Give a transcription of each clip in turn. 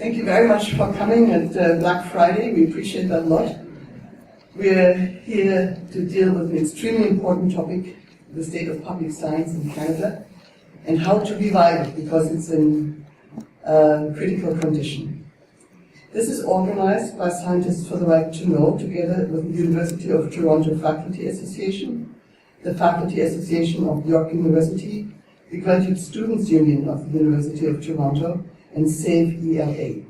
Thank you very much for coming at Black Friday. We appreciate that a lot. We're here to deal with an extremely important topic, the state of public science in Canada, and how to revive it, because it's in critical condition. This is organized by Scientists for the Right to Know, together with the University of Toronto Faculty Association, the Faculty Association of York University, the Graduate Students' Union of the University of Toronto, and SAVE ELA.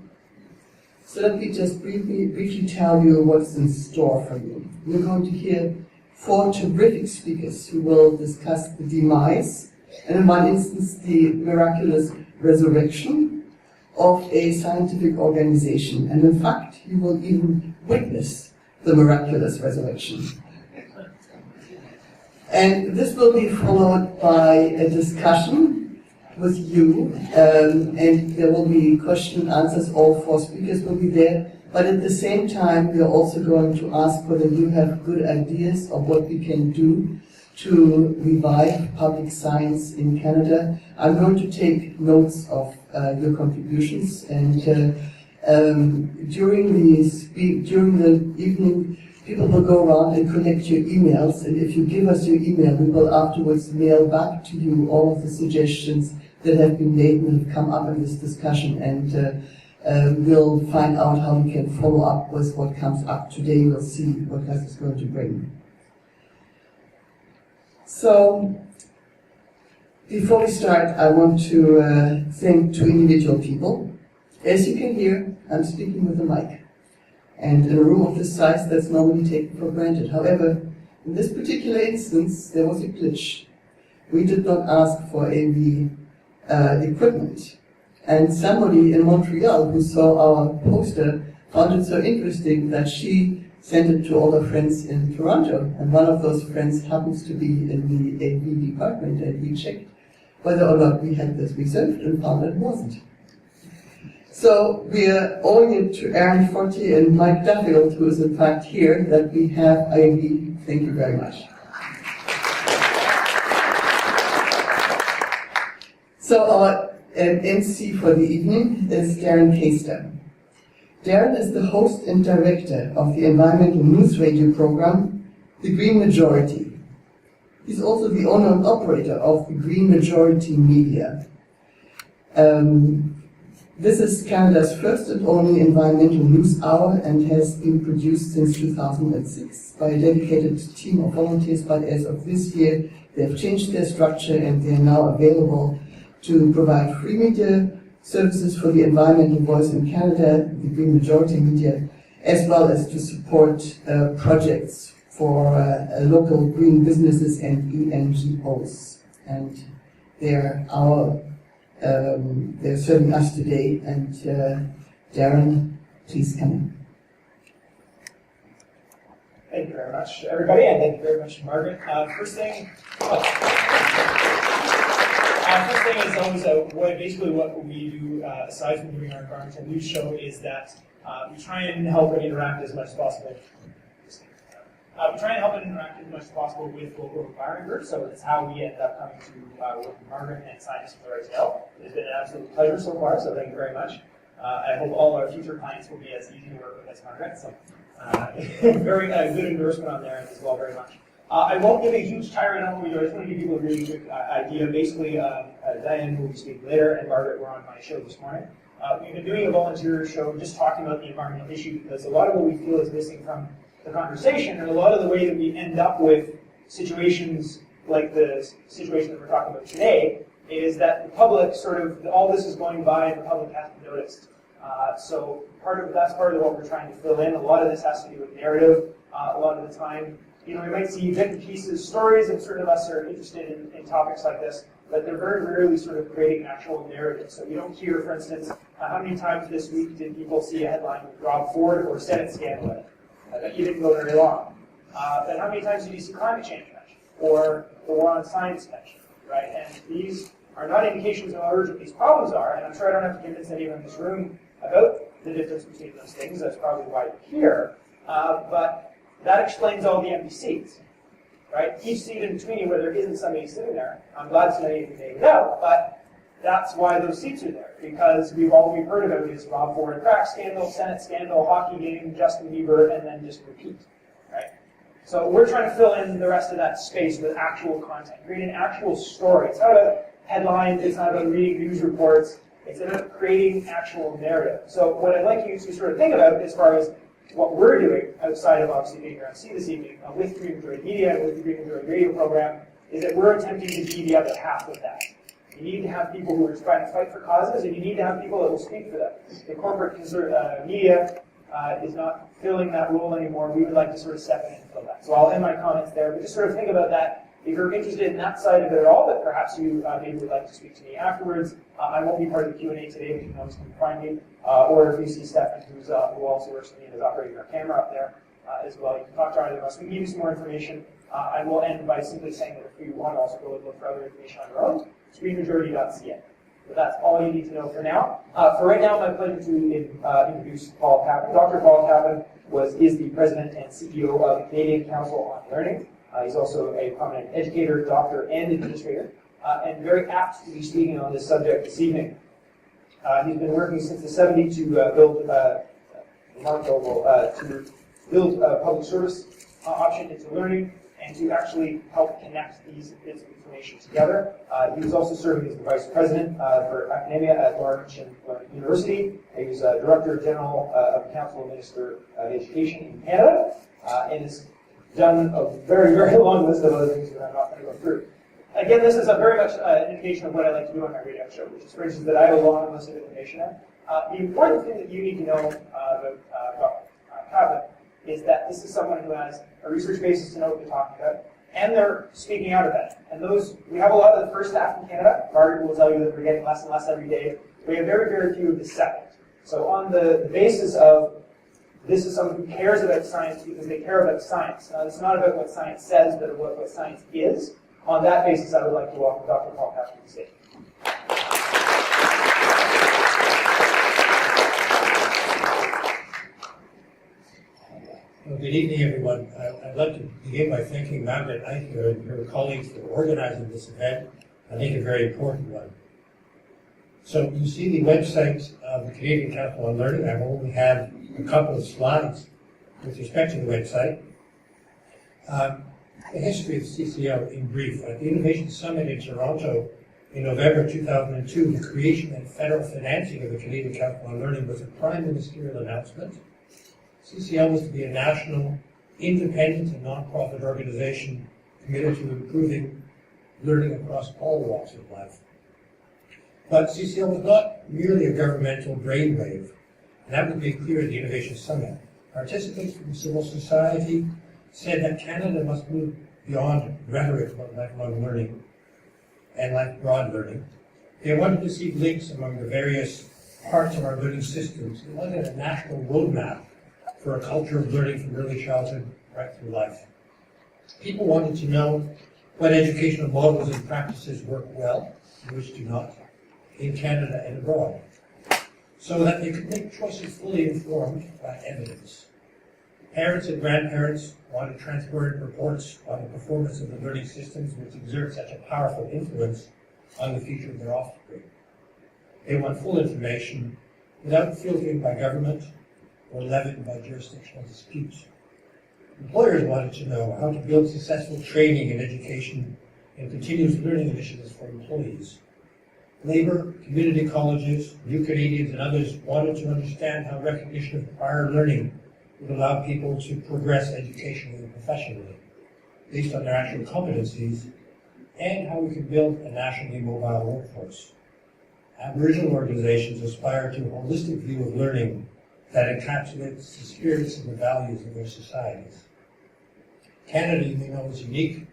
So let me just briefly tell you what's in store for you. We're going to hear 4 terrific speakers who will discuss the demise, and in one instance, the miraculous resurrection of a scientific organization. And in fact, you will even witness the miraculous resurrection. And this will be followed by a discussion with you, and there will be question and answers. All 4 speakers will be there, but at the same time we are also going to ask whether you have good ideas of what we can do to revive public science in Canada. I'm going to take notes of your contributions, and during the evening people will go around and collect your emails, and if you give us your email, we will afterwards mail back to you all of the suggestions that have been made and have come up in this discussion, and we'll find out how we can follow up with what comes up today. We'll see what that is going to bring. So, before we start, I want to thank 2 individual people. As you can hear, I'm speaking with a mic. And in a room of this size, that's normally taken for granted. However, in this particular instance, there was a glitch. We did not ask for AV equipment. And somebody in Montreal who saw our poster found it so interesting that she sent it to all her friends in Toronto. And one of those friends happens to be in the AV department, and we checked whether or not we had this reserved and found it wasn't. So we are owing it to Aaron Forti and Mike Duffield, who is in fact here, that we have AV. Thank you very much. So our MC for the evening is Darren Caster. Darren is the host and director of the environmental news radio program, The Green Majority. He's also the owner and operator of the Green Majority Media. This is Canada's first and only environmental news hour and has been produced since 2006 by a dedicated team of volunteers, but as of this year, they have changed their structure and they are now available to provide free media services for the environmental voice in Canada, the Green Majority Media, as well as to support projects for local green businesses and NGOs. And they're serving us today. And Darren, please come in. Thank you very much, everybody, and thank you very much, Margaret. First thing is always basically what we do, aside from doing our environmental news show, is that we try and help and interact as much as possible. We try and help and interact as much as possible with local environment groups, so that's how we ended up coming to work with Margaret and Scientists for the Right to Know. It has been an absolute pleasure so far, so thank you very much. I hope all our future clients will be as easy to work with as Margaret, so very good endorsement on there as well, very much. I won't give a huge tirade on what we do. I just want to give people a really quick idea. Basically, Diane will be speaking later, and Margaret were on my show this morning. We've been doing a volunteer show just talking about the environmental issue because a lot of what we feel is missing from the conversation, and a lot of the way that we end up with situations like the situation that we're talking about today is that the public all this is going by and the public hasn't noticed. So that's part of what we're trying to fill in. A lot of this has to do with narrative. A lot of the time, we might see bit and pieces, stories, and certain of us are interested in topics like this, but they're very rarely sort of creating an actual narrative. So we don't hear, for instance, how many times this week did people see a headline with Rob Ford or Senate scandal in it? I bet you didn't go very long. Then how many times did you see climate change mentioned or the war on science mentioned, right? And these are not indications of how urgent these problems are, and I'm sure I don't have to convince anyone in this room about the difference between those things. That's probably why you're here. But that explains all the empty seats, right? Each seat in between where there isn't somebody sitting there, I'm glad somebody can take it out, but That's why those seats are there, because all we've heard about is Rob Ford crack scandal, Senate scandal, hockey game, Justin Bieber, and then just repeat, right? So we're trying to fill in the rest of that space with actual content, create an actual story. It's not about headlines, it's not about reading news reports, it's about creating actual narrative. So what I'd like you to sort of think about as far as what we're doing outside of obviously being around C this evening with Green Majority Media and with the Green Majority Radio program is that we're attempting to be the other half of that. You need to have people who are trying to fight for causes, and you need to have people that will speak for them. The corporate media is not filling that role anymore. We would like to sort of step in and fill that. So I'll end my comments there, but just sort of think about that. If you're interested in that side of it at all, but perhaps you maybe would like to speak to me afterwards, I won't be part of the Q&A today, but you can always come find me. Or if you see Stefan, who also works with me and is operating our camera up there as well, you can talk to either of us. We can give you some more information. I will end by simply saying that if you want to also go and look for other information on your own, screenmajority.ca. But that's all you need to know for now. For right now, my pleasure to introduce Paul Cappon. Dr. Paul Cappon is the president and CEO of the Canadian Council on Learning. He's also a prominent educator, doctor, and administrator, and very apt to be speaking on this subject this evening. He's been working since the 70s to build a public service option into learning and to actually help connect these bits of information together. He was also serving as the vice president for academia at Laurentian University. He was director general of the Council of Minister of Education in Canada, and has done a very, very long list of other things that I'm not going to go through. Again, this is very much an indication of what I like to do on my radio show, which is, for instance, that I have a long list of information. The important thing that you need to know about Cappon is that this is someone who has a research basis to know what they're talking about, and they're speaking out about it. And those, we have a lot of the first half in Canada. Margaret will tell you that we're getting less and less every day. We have very, very few of the second. So on the basis of this is someone who cares about science because they care about science. Now, it's not about what science says, but what science is. On that basis, I would like to welcome Dr. Paul Cappon to the stage. Well, good evening, everyone. I'd like to begin by thanking Margaret Eichler and her colleagues for organizing this event. I think a very important one. So you see the website of the Canadian Council on Learning. I only have a couple of slides with respect to the website. The history of CCL in brief. At the Innovation Summit in Toronto in November 2002, the creation and federal financing of the Canadian Council on Learning was a prime ministerial announcement. CCL was to be a national, independent and non-profit organization committed to improving learning across all walks of life. But CCL was not merely a governmental brainwave, and that was made clear at the Innovation Summit. Participants from civil society said that Canada must move beyond rhetoric about lifelong learning and broad learning. They wanted to see links among the various parts of our learning systems. They wanted a national roadmap for a culture of learning from early childhood right through life. People wanted to know what educational models and practices work well and which do not in Canada and abroad, so that they could make choices fully informed by evidence. Parents and grandparents wanted transparent reports on the performance of the learning systems which exert such a powerful influence on the future of their offspring. They want full information without filtering by government or leavened by jurisdictional disputes. Employers wanted to know how to build successful training and education and continuous learning initiatives for employees. Labor, community colleges, New Canadians, and others wanted to understand how recognition of prior learning would allow people to progress educationally and professionally based on their actual competencies, and how we can build a nationally mobile workforce. Aboriginal organizations aspire to a holistic view of learning that encapsulates the spirits and the values of their societies. Canada, you may know, is unique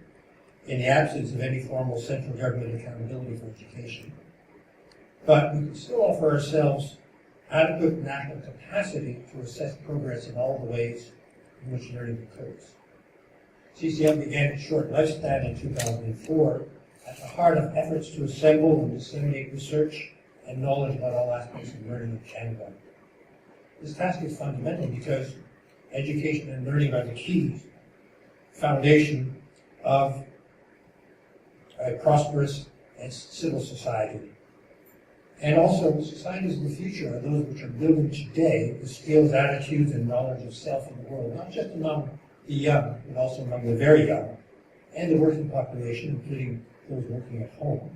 in the absence of any formal central government accountability for education. But we can still offer ourselves adequate national capacity to assess progress in all the ways in which learning occurs. CCL began its short lifespan in 2004 at the heart of efforts to assemble and disseminate research and knowledge about all aspects of learning in Canada. This task is fundamental because education and learning are the key foundation of a prosperous and civil society. And also, societies of the future are those which are building today the skills, attitudes, and knowledge of self in the world, not just among the young, but also among the very young, and the working population, including those working at home,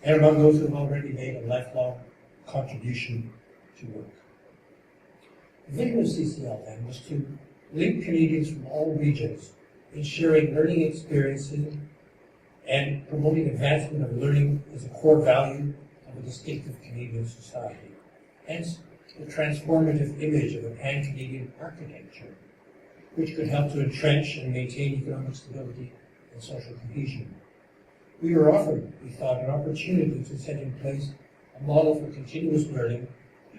and among those who have already made a lifelong contribution to work. The vision of CCL then was to link Canadians from all regions in sharing learning experiences and promoting advancement of learning as a core value of a distinctive Canadian society. Hence, the transformative image of a pan-Canadian architecture, which could help to entrench and maintain economic stability and social cohesion. We were offered, we thought, an opportunity to set in place a model for continuous learning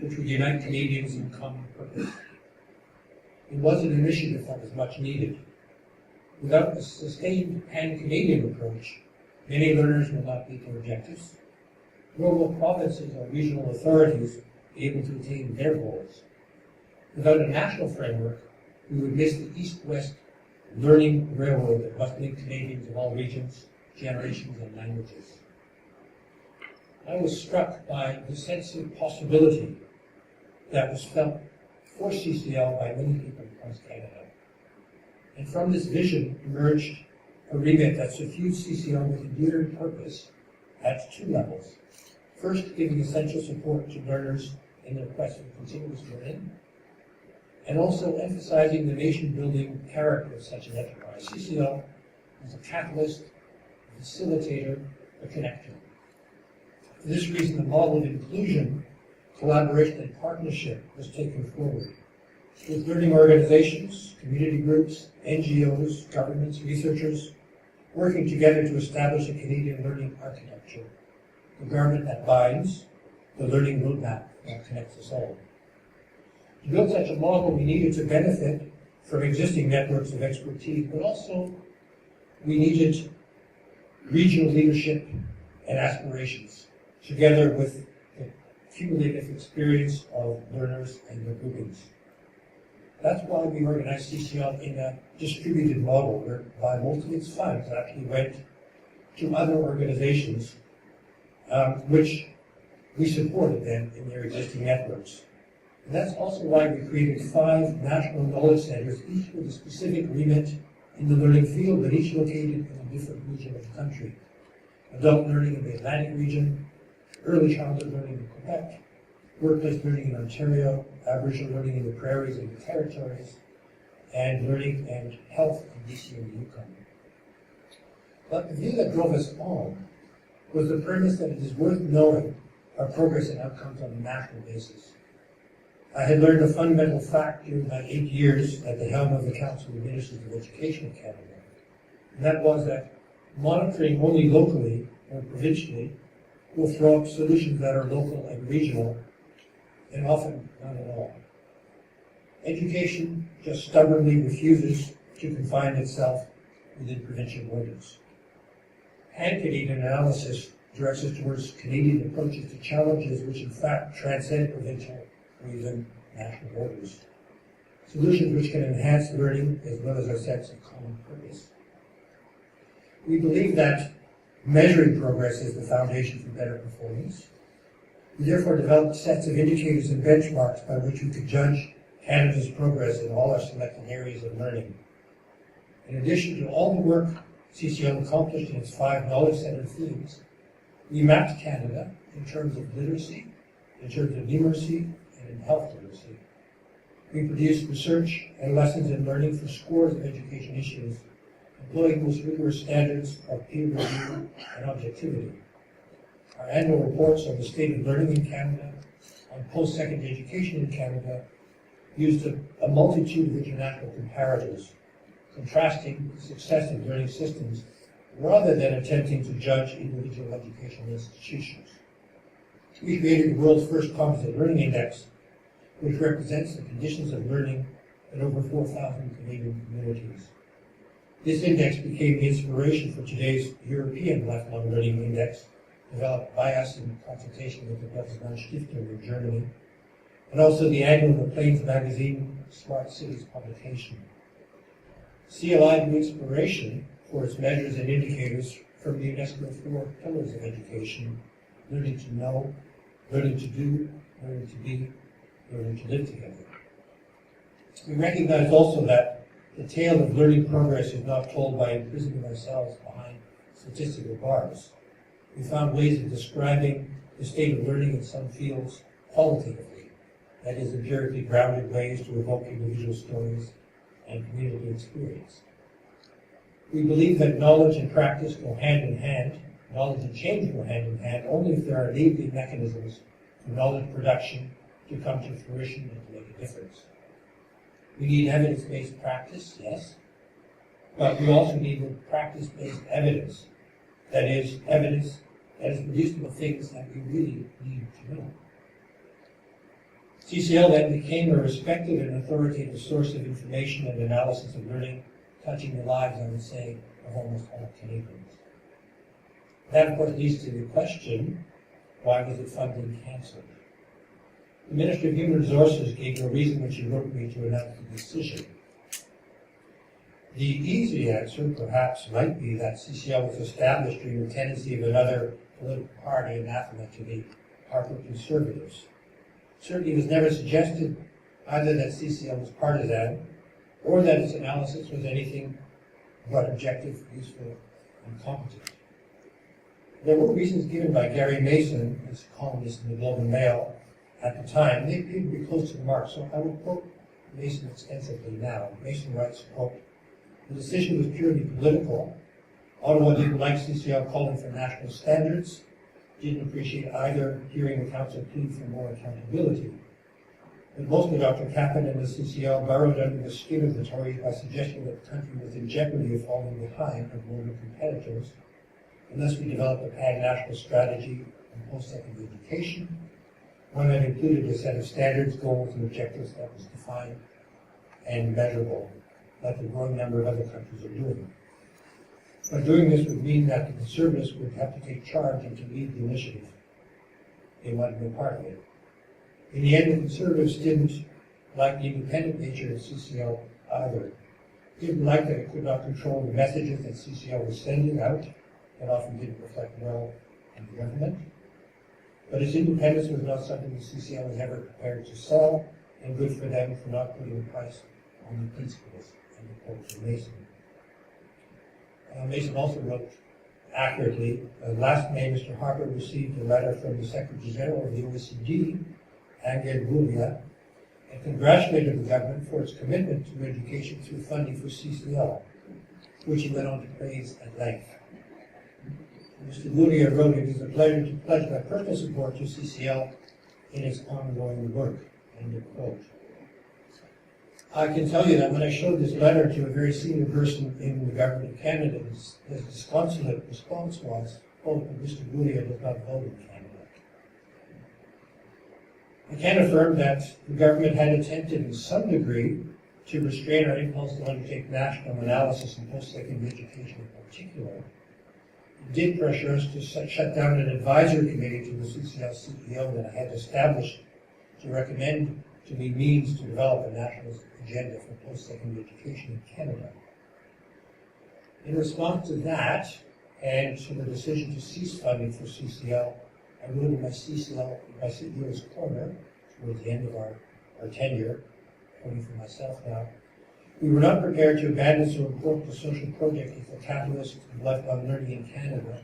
which would unite Canadians in common purpose. It was an initiative that was much needed. Without a sustained pan-Canadian approach, many learners will not meet their objectives, nor will provinces or regional authorities be able to attain their goals. Without a national framework, we would miss the east-west learning railroad that must link Canadians of all regions, generations, and languages. I was struck by the sense of possibility that was felt for CCL by many people across Canada. And from this vision emerged a remit that suffused CCL with enduring purpose at two levels. First, giving essential support to learners in their quest for continuous learning, and also emphasizing the nation-building character of such an enterprise. CCL was a catalyst, a facilitator, a connector. For this reason, the model of inclusion, collaboration, and partnership was taken forward, with learning organizations, community groups, NGOs, governments, researchers, working together to establish a Canadian learning architecture, the garment that binds, the learning roadmap that connects us all. To build such a model, we needed to benefit from existing networks of expertise, but also we needed regional leadership and aspirations, together with the cumulative experience of learners and their groupings. That's why we organized CCL in a distributed model, whereby most of its funds actually went to other organizations, which we supported them in their existing networks. And that's also why we created 5 national knowledge centers, each with a specific remit in the learning field, but each located in a different region of the country. Adult learning in the Atlantic region, early childhood learning in Quebec, workplace learning in Ontario, Aboriginal learning in the prairies and the territories, and learning and health in BC and the Yukon. But the view that drove us on was the premise that it is worth knowing our progress and outcomes on a national basis. I had learned a fundamental fact during my 8 years at the helm of the Council of Ministers of Education of Canada, and that was that monitoring only locally or provincially will throw up solutions that are local and regional, and often not at all. Education just stubbornly refuses to confine itself within provincial borders. Pan-Canadian analysis directs us towards Canadian approaches to challenges which in fact transcend provincial or even national borders. Solutions which can enhance learning as well as our sense of common purpose. We believe that measuring progress is the foundation for better performance. We therefore developed sets of indicators and benchmarks by which we could judge Canada's progress in all our selected areas of learning. In addition to all the work CCL accomplished in its 5 knowledge-centered themes, we mapped Canada in terms of literacy, in terms of numeracy, and in health literacy. We produced research and lessons in learning for scores of education issues, employing most rigorous standards of peer review and objectivity. Our annual reports on the state of learning in Canada, on post-secondary education in Canada, used a multitude of international comparators, contrasting the success of learning systems rather than attempting to judge individual educational institutions. We created the world's first composite learning index, which represents the conditions of learning in over 4,000 Canadian communities. This index became the inspiration for today's European Lifelong Learning Index, developed by us in consultation with the Bertelsmann Stiftung in Germany, and also the annual The Plains magazine Smart Cities publication. CLI drew inspiration for its measures and indicators from the UNESCO 4 pillars of education: learning to know, learning to do, learning to be, learning to live together. We recognize also that the tale of learning progress is not told by imprisoning ourselves behind statistical bars. We found ways of describing the state of learning in some fields qualitatively, that is, empirically grounded ways to evoke individual stories and community experience. We believe that knowledge and practice go hand in hand, knowledge and change go hand in hand, only if there are enabling mechanisms for knowledge production to come to fruition and to make a difference. We need evidence-based practice, yes, but we also need practice-based evidence. That is, evidence that is produced of things that we really need to know. CCL then became a respected and authoritative source of information and analysis of learning, touching the lives, I would say, of almost all Canadians. That, of course, leads to the question, why was the funding cancelled? The Minister of Human Resources gave a reason when she wrote me to announce the decision. The easy answer, perhaps, might be that CCL was established during the tendency of another political party, anathema to the Harper Conservatives. Certainly it was never suggested either that CCL was partisan or that its analysis was anything but objective, useful, and competent. There were reasons given by Gary Mason, his columnist in the Globe and Mail, at the time. They appeared to be close to the mark, so I will quote Mason extensively now. Mason writes, quote, "The decision was purely political. Ottawa didn't like CCL calling for national standards, didn't appreciate either hearing the council plead for more accountability. But mostly Dr. Cappon and the CCL burrowed under the skin of the Tories by suggesting that the country was in jeopardy of falling behind our global competitors, unless we developed a pan-national strategy on post-secondary education, one that included a set of standards, goals, and objectives that was defined and measurable, like the growing number of other countries are doing. But doing this would mean that the Conservatives would have to take charge and to lead the initiative. They wanted no part of it. In the end, the Conservatives didn't like the independent nature of CCL either. Didn't like that it could not control the messages that CCL was sending out, that often didn't reflect well on the government. But its independence was not something the CCL was ever prepared to sell, and good for them for not putting a price on the principles, and the quote from Mason. Mason also wrote accurately, last May Mr. Harper received a letter from the Secretary General of the OECD, Angel Goulia, and congratulated the government for its commitment to education through funding for CCL, which he went on to praise at length. Mr. Goulia wrote, "It is a pleasure to pledge my personal support to CCL in its ongoing work." End of quote. I can tell you that when I showed this letter to a very senior person in the Government of Canada, his disconsolate response was, quote, "Mr. Goulia does not vote in Canada." I can affirm that the government had attempted in some degree to restrain our impulse to undertake national analysis in post-secondary education in particular. It did pressure us to shut down an advisory committee to the CCL CEO that I had established to recommend to me means to develop a national agenda for post-secondary education in Canada. In response to that, and to the decision to cease funding for CCL, I wrote in my CEO's corner, towards the end of our tenure, quoting for myself now, "We were not prepared to abandon so important a social project as the catalyst of lifelong learning in Canada,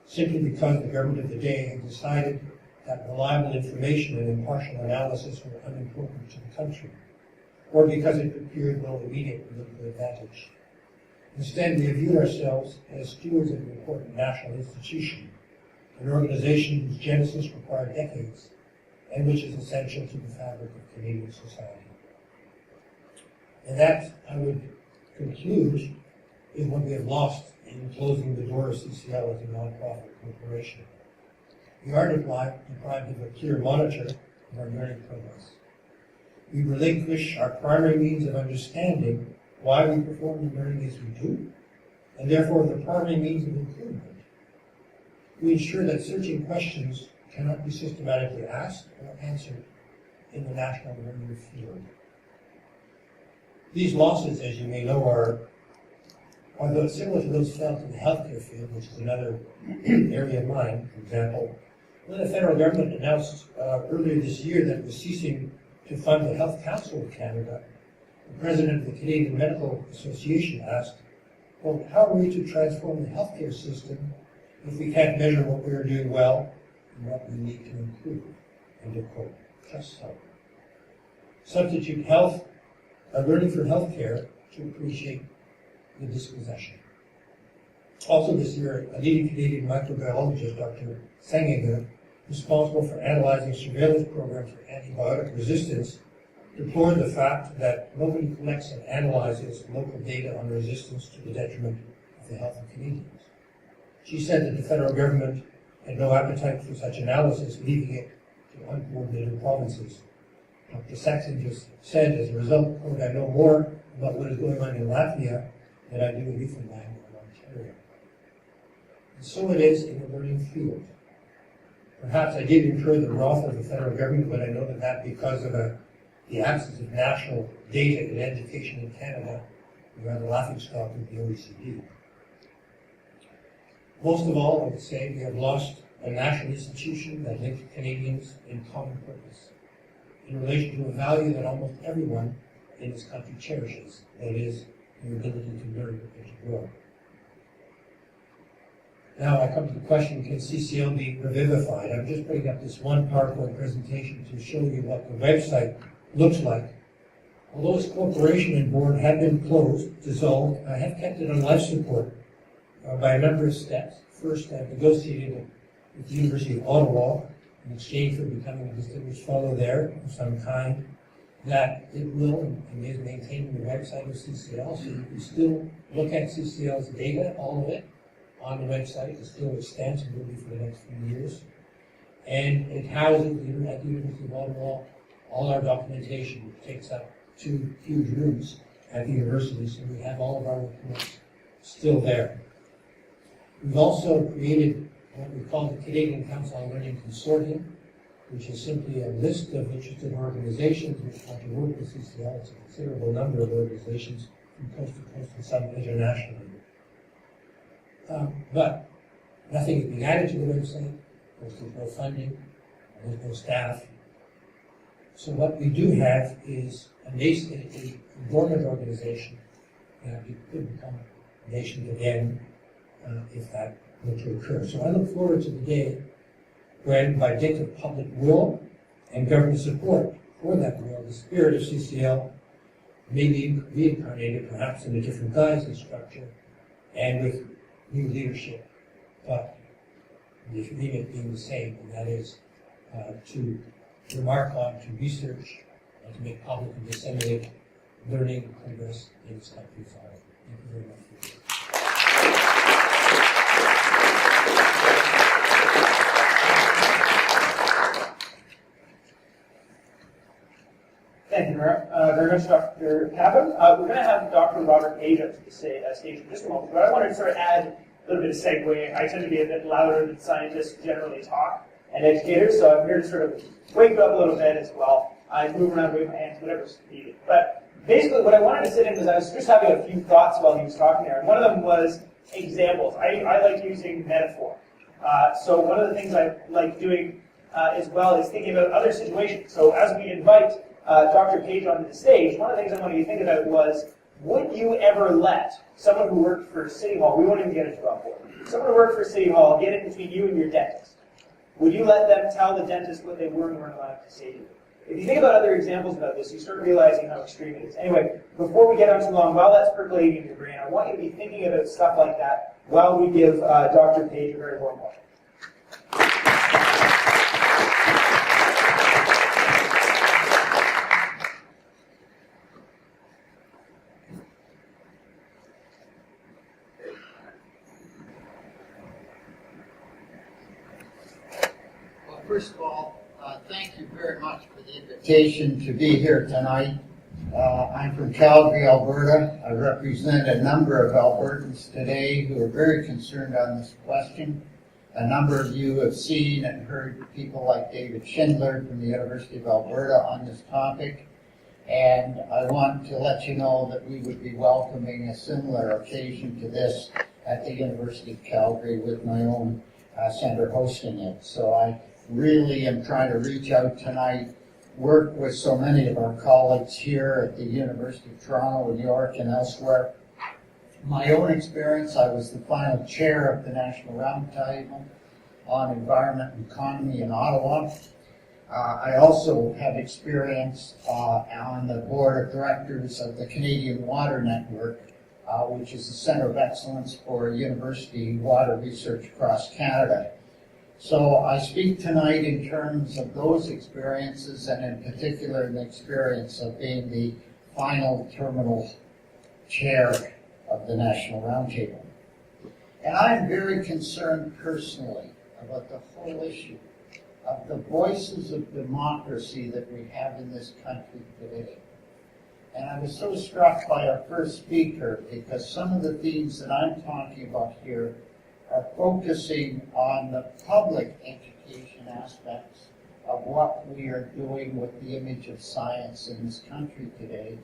simply because the government of the day had decided that reliable information and impartial analysis were unimportant to the country, or because it appeared no immediate political advantage. Instead, we viewed ourselves as stewards of an important national institution, an organization whose genesis required decades, and which is essential to the fabric of Canadian society." And that, I would conclude, is what we have lost in closing the door of CCL as a non-profit corporation. We are deprived of a clear monitor of our learning progress. We relinquish our primary means of understanding why we perform the learning as we do, and therefore the primary means of improvement. We ensure that searching questions cannot be systematically asked or answered in the national learning field. These losses, as you may know, are similar to those felt in the healthcare field, which is another area of mine. For example, When the federal government announced earlier this year that it was ceasing to fund the Health Council of Canada, the president of the Canadian Medical Association asked, well, how are we to transform the healthcare system if we can't measure what we are doing well and what we need to improve? End of quote. Just so. Substitute learning for healthcare to appreciate the dispossession. Also this year, a leading Canadian microbiologist, Dr. Sanginger, responsible for analyzing surveillance programs for antibiotic resistance, deplored the fact that nobody collects and analyzes local data on resistance to the detriment of the health of Canadians. She said that the federal government had no appetite for such analysis, leaving it to uncoordinated provinces. Dr. Saxon just said, as a result, quote, I know more about what is going on in Latvia than I do in Newfoundland or Ontario. And so it is in the learning field. Perhaps I did incur the wrath of the federal government when I noted that because of the absence of national data in education in Canada, we are the laughingstock of the OECD. Most of all, I would say we have lost a national institution that linked Canadians in common purpose, in relation to a value that almost everyone in this country cherishes, that is, the ability to learn and to grow. Now I come to the question, can CCL be revivified? I'm just putting up this one PowerPoint presentation to show you what the website looks like. Although its corporation and board have been closed, dissolved, I have kept it on life support by a number of steps. First, I've negotiated with the University of Ottawa in exchange for becoming a distinguished fellow there of some kind, that it will and is maintaining the website of CCL, so you can still look at CCL's data, all of it, on the website. It still extends and will be for the next few years. And it houses, at the University of Ottawa, all our documentation, which takes up 2 huge rooms at the university, so we have all of our reports still there. We've also created what we call the Canadian Council on Learning Consortium, which is simply a list of interested organizations which want to work with CCL. It's a considerable number of organizations from coast to coast and some internationally. But nothing is being added to the website. There's no funding. There's no staff. So what we do have is a dormant organization that could become nascent again if that were to occur. So I look forward to the day when, by dint of public will and government support for that will, the spirit of CCL may be reincarnated, perhaps in a different guise and structure, and with new leadership, but the remit being the same, and that is to remark on, to research, and to make public and disseminate learning and progress in this country. Thank you very much. Thank you very much, Dr. Cappon. We're going to have Dr. Robert Page up to the stage in just a moment, but I wanted to sort of add a little bit of segue. I tend to be a bit louder than scientists generally talk, and educators, so I'm here to sort of wake you up a little bit as well. I move around, wave my hands, whatever's needed. But basically what I wanted to sit in was I was just having a few thoughts while he was talking there, and one of them was examples. I like using metaphor. So one of the things I like doing as well is thinking about other situations. So as we invite Dr. Page onto the stage, one of the things I wanted you to think about was, would you ever let someone who worked for City Hall, we won't even get into on board, someone who worked for City Hall get in between you and your dentist? Would you let them tell the dentist what they were and weren't allowed to say to you? If you think about other examples about this, you start realizing how extreme it is. Anyway, before we get on too long, while that's percolating in your brain, I want you to be thinking about stuff like that while we give Dr. Page a very warm welcome. First of all, thank you very much for the invitation to be here tonight. I'm from Calgary, Alberta. I represent a number of Albertans today who are very concerned on this question. A number of you have seen and heard people like David Schindler from the University of Alberta on this topic. And I want to let you know that we would be welcoming a similar occasion to this at the University of Calgary with my own center hosting it. So I really am trying to reach out tonight, work with so many of our colleagues here at the University of Toronto, New York, and elsewhere. My own experience, I was the final chair of the National Roundtable on Environment and Economy in Ottawa. I also have experience on the board of directors of the Canadian Water Network, which is the Centre of Excellence for University Water Research across Canada. So I speak tonight in terms of those experiences, and in particular the experience of being the final terminal chair of the National Roundtable. And I'm very concerned personally about the whole issue of the voices of democracy that we have in this country today. And I was so struck by our first speaker because some of the themes that I'm talking about here are focusing on the public education aspects of what we are doing with the image of science in this country today,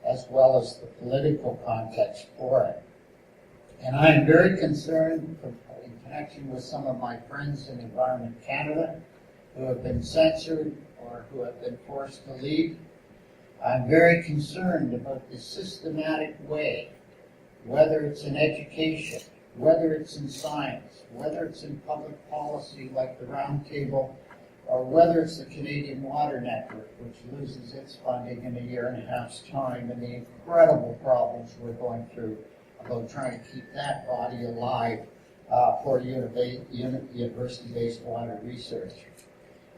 as well as the political context for it. And I am very concerned in connection with some of my friends in Environment Canada who have been censored or who have been forced to leave. I'm very concerned about the systematic way, whether it's in education, whether it's in science, whether it's in public policy like the Roundtable, or whether it's the Canadian Water Network, which loses its funding in a year and a half's time, and the incredible problems we're going through about trying to keep that body alive for university-based water research.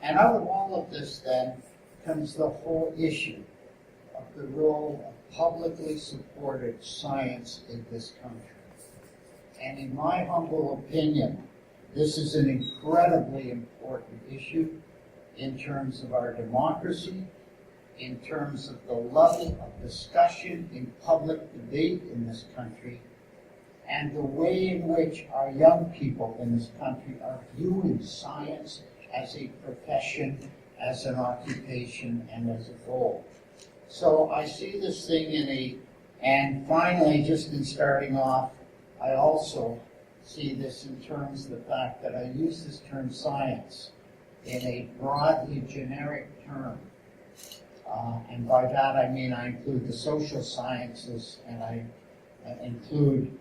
And out of all of this, then, comes the whole issue of the role of publicly supported science in this country. And in my humble opinion, this is an incredibly important issue in terms of our democracy, in terms of the level of discussion in public debate in this country, and the way in which our young people in this country are viewing science as a profession, as an occupation, and as a goal. So I see this thing and finally, just in starting off, I also see this in terms of the fact that I use this term science in a broadly generic term. And by that I mean I include the social sciences and I include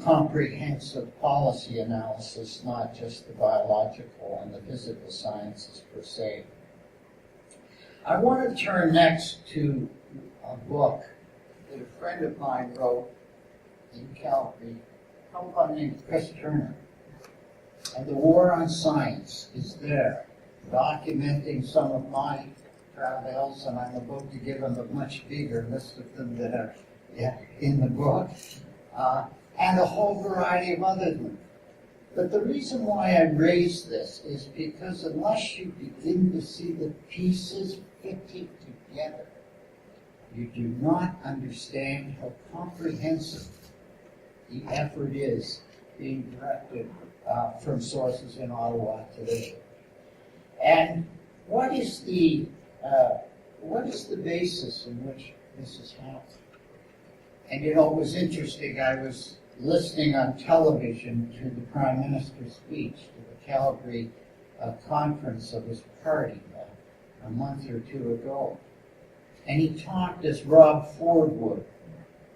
comprehensive policy analysis, not just the biological and the physical sciences per se. I want to turn next to a book that a friend of mine wrote in Calgary, a fellow named Chris Turner. And the War on Science is there, documenting some of my travels, and I'm about to give them a much bigger list of them that are in the book, and a whole variety of other them. But the reason why I raise this is because unless you begin to see the pieces fitting together, you do not understand how comprehensive the effort is being directed from sources in Ottawa today. And what is the basis in which this is happening? And you know, it was interesting, I was listening on television to the Prime Minister's speech to the Calgary conference of his party a month or two ago. And he talked, as Rob Ford would,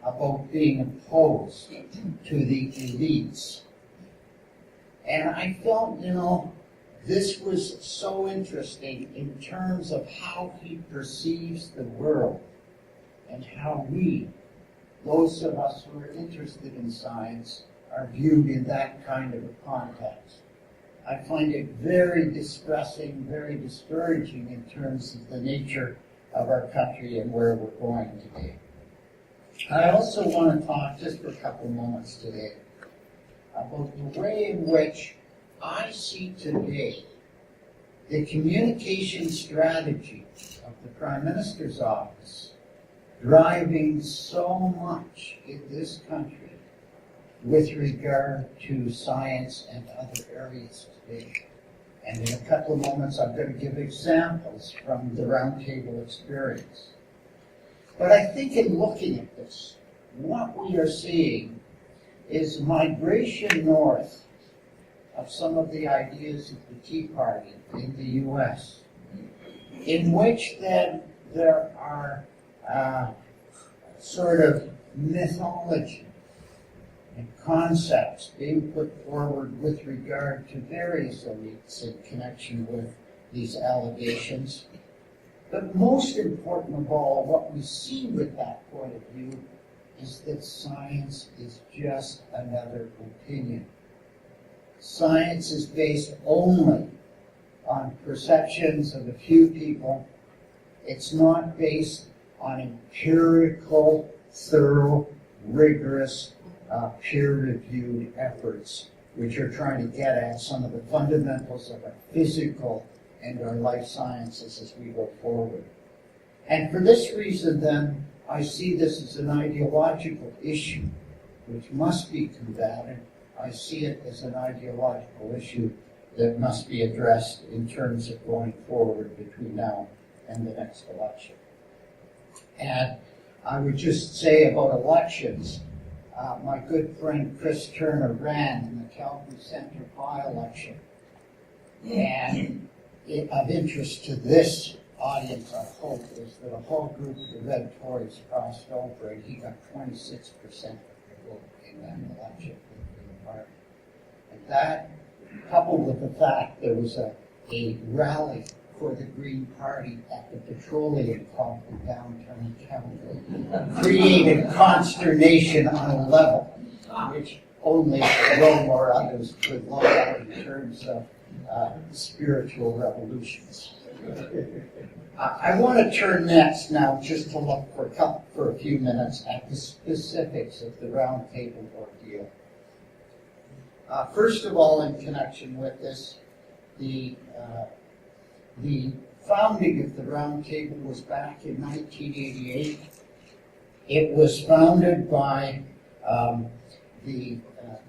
about being opposed to the elites. And I felt, you know, this was so interesting in terms of how he perceives the world and how we, those of us who are interested in science, are viewed in that kind of a context. I find it very distressing, very discouraging in terms of the nature of our country and where we're going today. I also want to talk just for a couple of moments today about the way in which I see today the communication strategy of the Prime Minister's office driving so much in this country with regard to science and other areas today. And in a couple of moments I'm going to give examples from the Roundtable experience. But I think in looking at this, what we are seeing is migration north of some of the ideas of the Tea Party in the U.S., in which then there are sort of mythology and concepts being put forward with regard to various elites in connection with these allegations. But most important of all, what we see with that point of view is that science is just another opinion. Science is based only on perceptions of a few people. It's not based on empirical, thorough, rigorous, peer-reviewed efforts, which are trying to get at some of the fundamentals of our physical and our life sciences as we go forward. And for this reason, then, I see this as an ideological issue which must be combated. I see it as an ideological issue that must be addressed in terms of going forward between now and the next election. And I would just say about elections, my good friend Chris Turner ran in the Calgary Centre by-election. And of interest to this audience, I hope, is that a whole group of the Red Tories crossed over and he got 26% of the vote in that election for the Green Party. And that, coupled with the fact there was a rally for the Green Party at the Petroleum Club in downtown Calgary, created consternation on a level which only Rome or others could look at in terms of spiritual revolutions. I want to turn next now just to look for a few minutes at the specifics of the Roundtable ordeal. First of all, in connection with this, the founding of the Roundtable was back in 1988. It was founded by the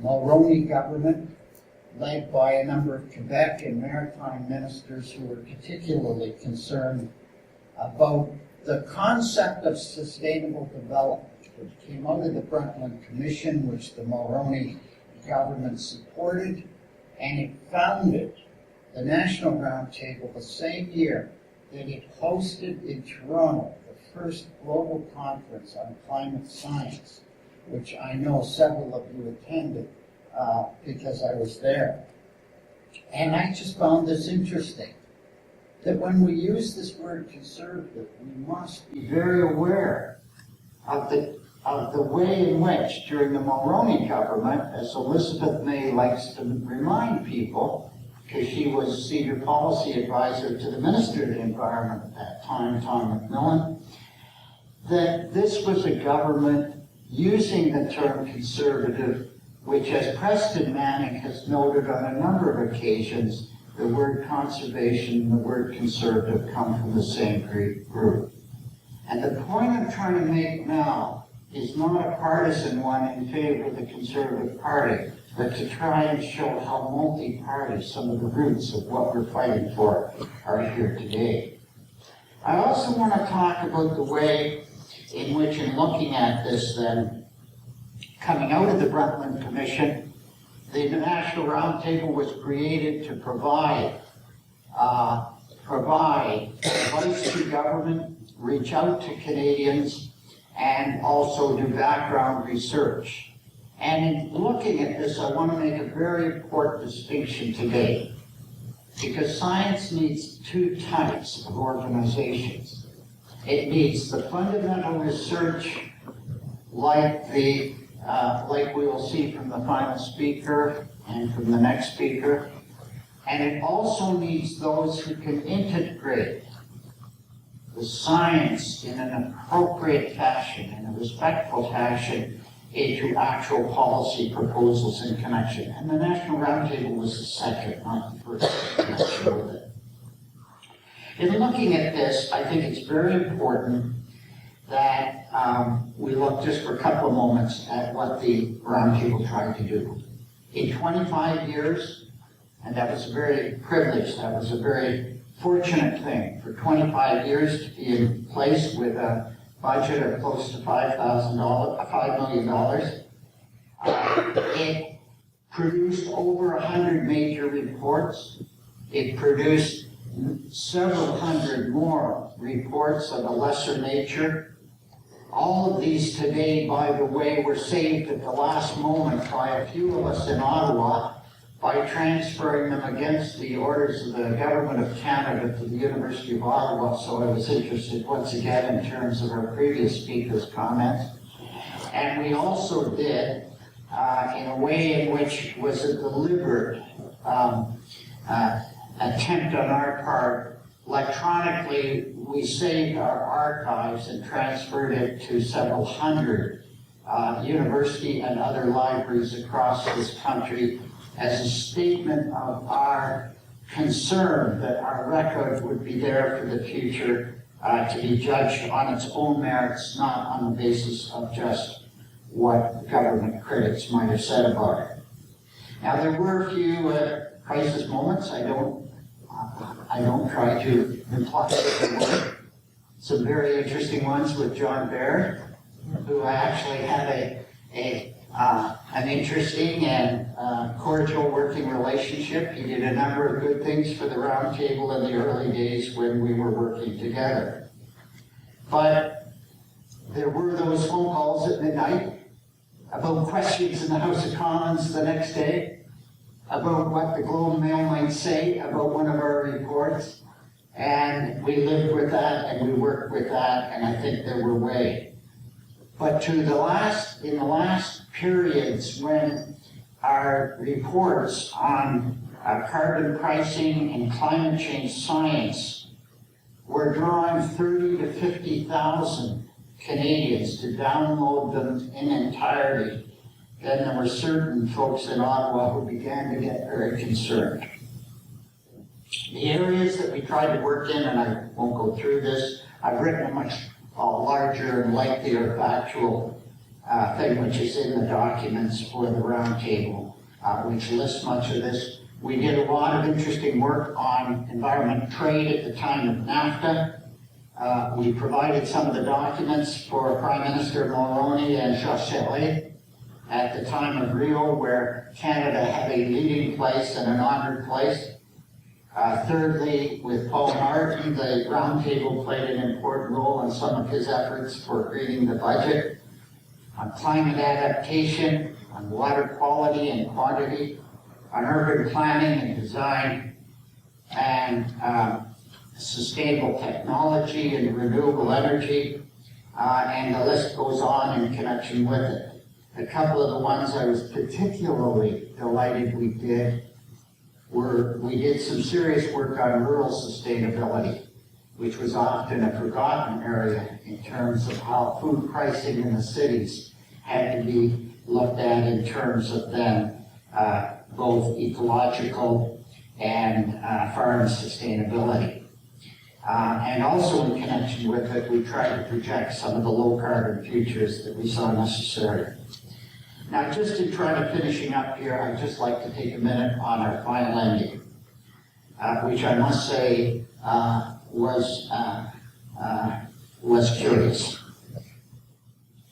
Mulroney government, led by a number of Quebec and maritime ministers who were particularly concerned about the concept of sustainable development, which came out of the Brundtland Commission, which the Mulroney government supported, and it founded the National Roundtable the same year that it hosted in Toronto the first global conference on climate science, which I know several of you attended because I was there. And I just found this interesting, that when we use this word conservative, we must be very aware of the way in which, during the Mulroney government, as Elizabeth May likes to remind people, because she was senior policy advisor to the Minister of the Environment at that time, Tom McMillan, that this was a government using the term conservative, which, as Preston Manning has noted on a number of occasions, the word conservation and the word conservative come from the same group. And the point I'm trying to make now is not a partisan one in favor of the Conservative Party, but to try and show how multi-party some of the roots of what we're fighting for are here today. I also want to talk about the way in which, in looking at this then, coming out of the Brundtland Commission, the National Roundtable was created to provide advice to government, reach out to Canadians, and also do background research. And in looking at this, I want to make a very important distinction today, because science needs two types of organizations. It needs the fundamental research, like we will see from the final speaker and from the next speaker, and it also needs those who can integrate the science in an appropriate fashion, in a respectful fashion, into actual policy proposals in connection. And the National Roundtable was the second, not the first connection with it. In looking at this, I think it's very important that we look just for a couple of moments at what the Roundtable tried to do. In 25 years, and that was a very privileged, that was a very fortunate thing, for 25 years to be in place with a budget of close to $5 million, it produced over 100 major reports. It produced several hundred more reports of a lesser nature. All of these today, by the way, were saved at the last moment by a few of us in Ottawa by transferring them against the orders of the Government of Canada to the University of Ottawa. So I was interested once again in terms of our previous speaker's comments. And we also did, in a way in which was a deliberate attempt on our part, electronically, we saved our archives and transferred it to several hundred university and other libraries across this country as a statement of our concern that our record would be there for the future to be judged on its own merits, not on the basis of just what government critics might have said about it. Now, there were a few crisis moments. I don't try to imply that there were some very interesting ones with John Baird, who actually had an interesting and cordial working relationship. He did a number of good things for the Roundtable in the early days when we were working together. But there were those phone calls at midnight about questions in the House of Commons the next day, about what the Globe and Mail might say about one of our reports, and we lived with that and we worked with that, and I think there were ways. But in the last periods when our reports on carbon pricing and climate change science were drawing 30 to 50,000 Canadians to download them in entirety, then there were certain folks in Ottawa who began to get very concerned. The areas that we tried to work in, and I won't go through this, I've written a much larger and lengthier factual thing which is in the documents for the Roundtable, which lists much of this. We did a lot of interesting work on environment trade at the time of NAFTA. We provided some of the documents for Prime Minister Mulroney and Chauchelet at the time of Rio, where Canada had a leading place and an honored place. Thirdly, with Paul Martin, the Roundtable played an important role in some of his efforts for creating the budget, on climate adaptation, on water quality and quantity, on urban planning and design, and sustainable technology and renewable energy, and the list goes on in connection with it. A couple of the ones I was particularly delighted we did some serious work on rural sustainability, which was often a forgotten area in terms of how food pricing in the cities had to be looked at in terms of then both ecological and farm sustainability. And also in connection with it, we tried to project some of the low carbon futures that we saw necessary. Now, just in trying to finishing up here, I'd just like to take a minute on our final ending, which I must say was curious,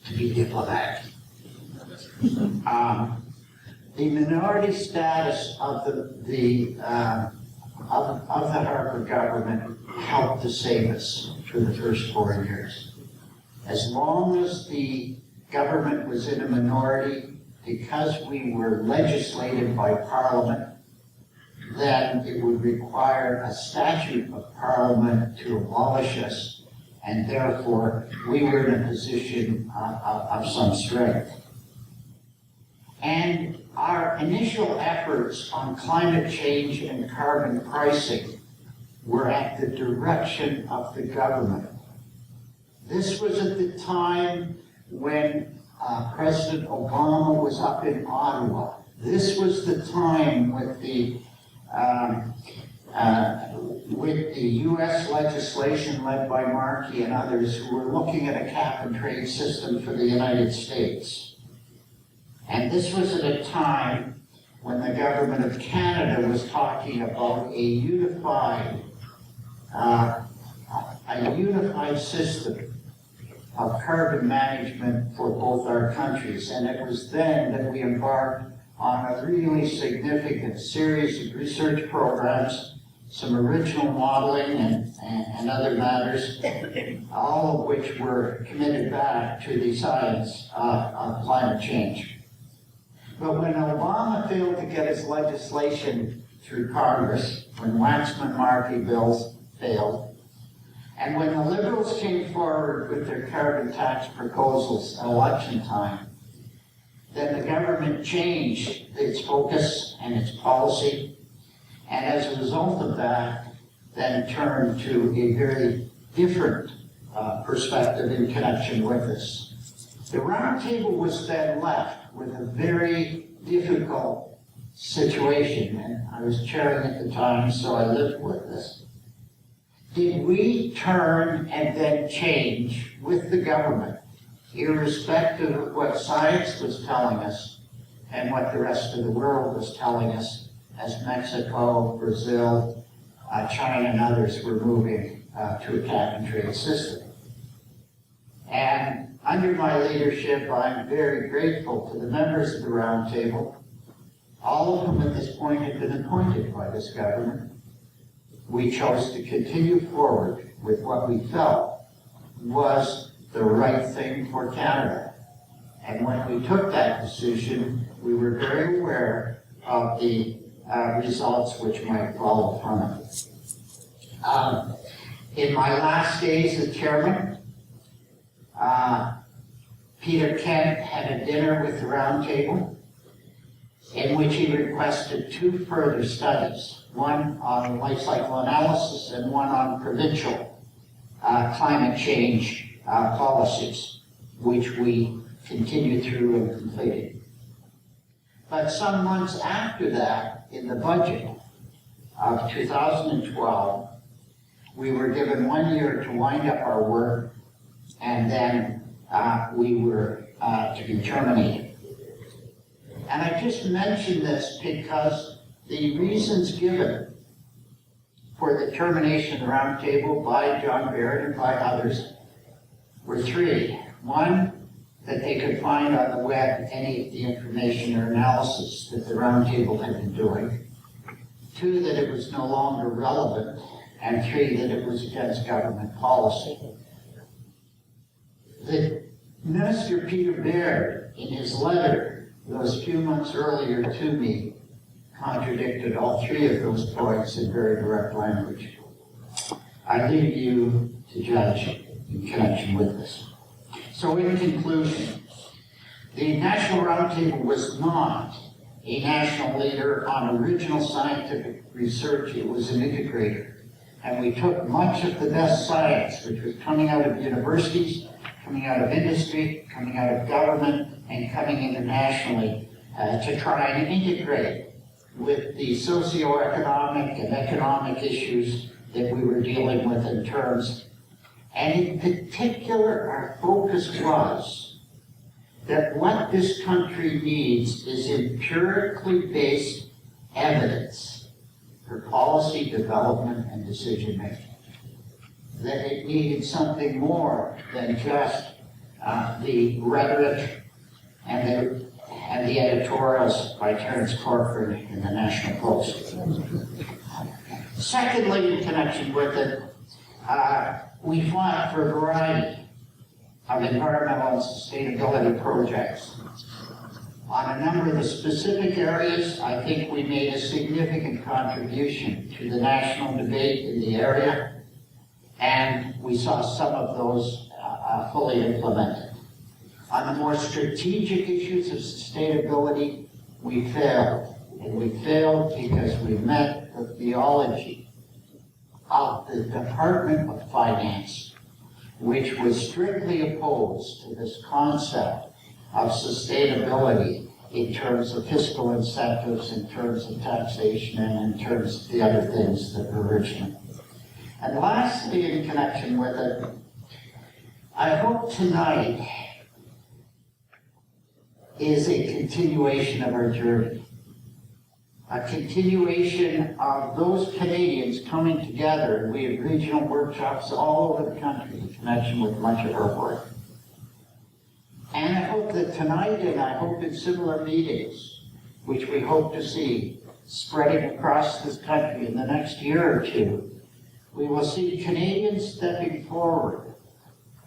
to be diplomatic. The minority status of the Harper government helped to save us for the first 4 years. As long as the government was in a minority, because we were legislated by Parliament, then it would require a statute of Parliament to abolish us, and therefore we were in a position of some strength. And our initial efforts on climate change and carbon pricing were at the direction of the government. This was at the time when President Obama was up in Ottawa. This was the time with the U.S. legislation led by Markey and others who were looking at a cap and trade system for the United States. And this was at a time when the government of Canada was talking about a unified system of carbon management for both our countries. And it was then that we embarked on a really significant series of research programs, some original modeling and other matters, all of which were committed back to the science of climate change. But when Obama failed to get his legislation through Congress, when Waxman-Markey bills failed, and when the Liberals came forward with their carbon tax proposals at election time, then the government changed its focus and its policy, and as a result of that, then turned to a very different perspective in connection with this. The Roundtable was then left with a very difficult situation, and I was chairing at the time, so I lived with this. Did we turn and then change with the government, irrespective of what science was telling us and what the rest of the world was telling us, as Mexico, Brazil, China, and others were moving to a cap-and-trade system? And under my leadership, I'm very grateful to the members of the Roundtable, all of whom at this point had been appointed by this government. We chose to continue forward with what we felt was the right thing for Canada. And when we took that decision, we were very aware of the results which might follow from it. In my last days as chairman, Peter Kent had a dinner with the Roundtable in which he requested 2 further studies, one on life cycle analysis and one on provincial climate change policies, which we continued through and completed. But some months after that, in the budget of 2012, we were given 1 year to wind up our work, and then we were to be terminated. And I just mention this because the reasons given for the termination of the Roundtable by John Barrett and by others were 3. 1, that they could find on the web any of the information or analysis that the Roundtable had been doing. 2, that it was no longer relevant. And 3, that it was against government policy. The Minister Peter Baird, in his letter those few months earlier to me, contradicted all 3 of those points in very direct language. I leave you to judge in connection with this. So in conclusion, the National Roundtable was not a national leader on original scientific research. It was an integrator. And we took much of the best science, which was coming out of universities, coming out of industry, coming out of government, and coming internationally to try and integrate with the socioeconomic and economic issues that we were dealing with in terms. And in particular, our focus was that what this country needs is empirically based evidence for policy development and decision making. That it needed something more than just the rhetoric and the editorials by Terence Corcoran in the National Post. Secondly, in connection with it, we fought for a variety of environmental and sustainability projects. On a number of the specific areas, I think we made a significant contribution to the national debate in the area, and we saw some of those fully implemented. On the more strategic issues of sustainability, we failed. And we failed because we met the theology of the Department of Finance, which was strictly opposed to this concept of sustainability in terms of fiscal incentives, in terms of taxation, and in terms of the other things that were original. And lastly, in connection with it, I hope tonight is a continuation of our journey. A continuation of those Canadians coming together, and we have regional workshops all over the country in connection with much of our work. And I hope that tonight, and I hope in similar meetings, which we hope to see spreading across this country in the next year or two, we will see Canadians stepping forward.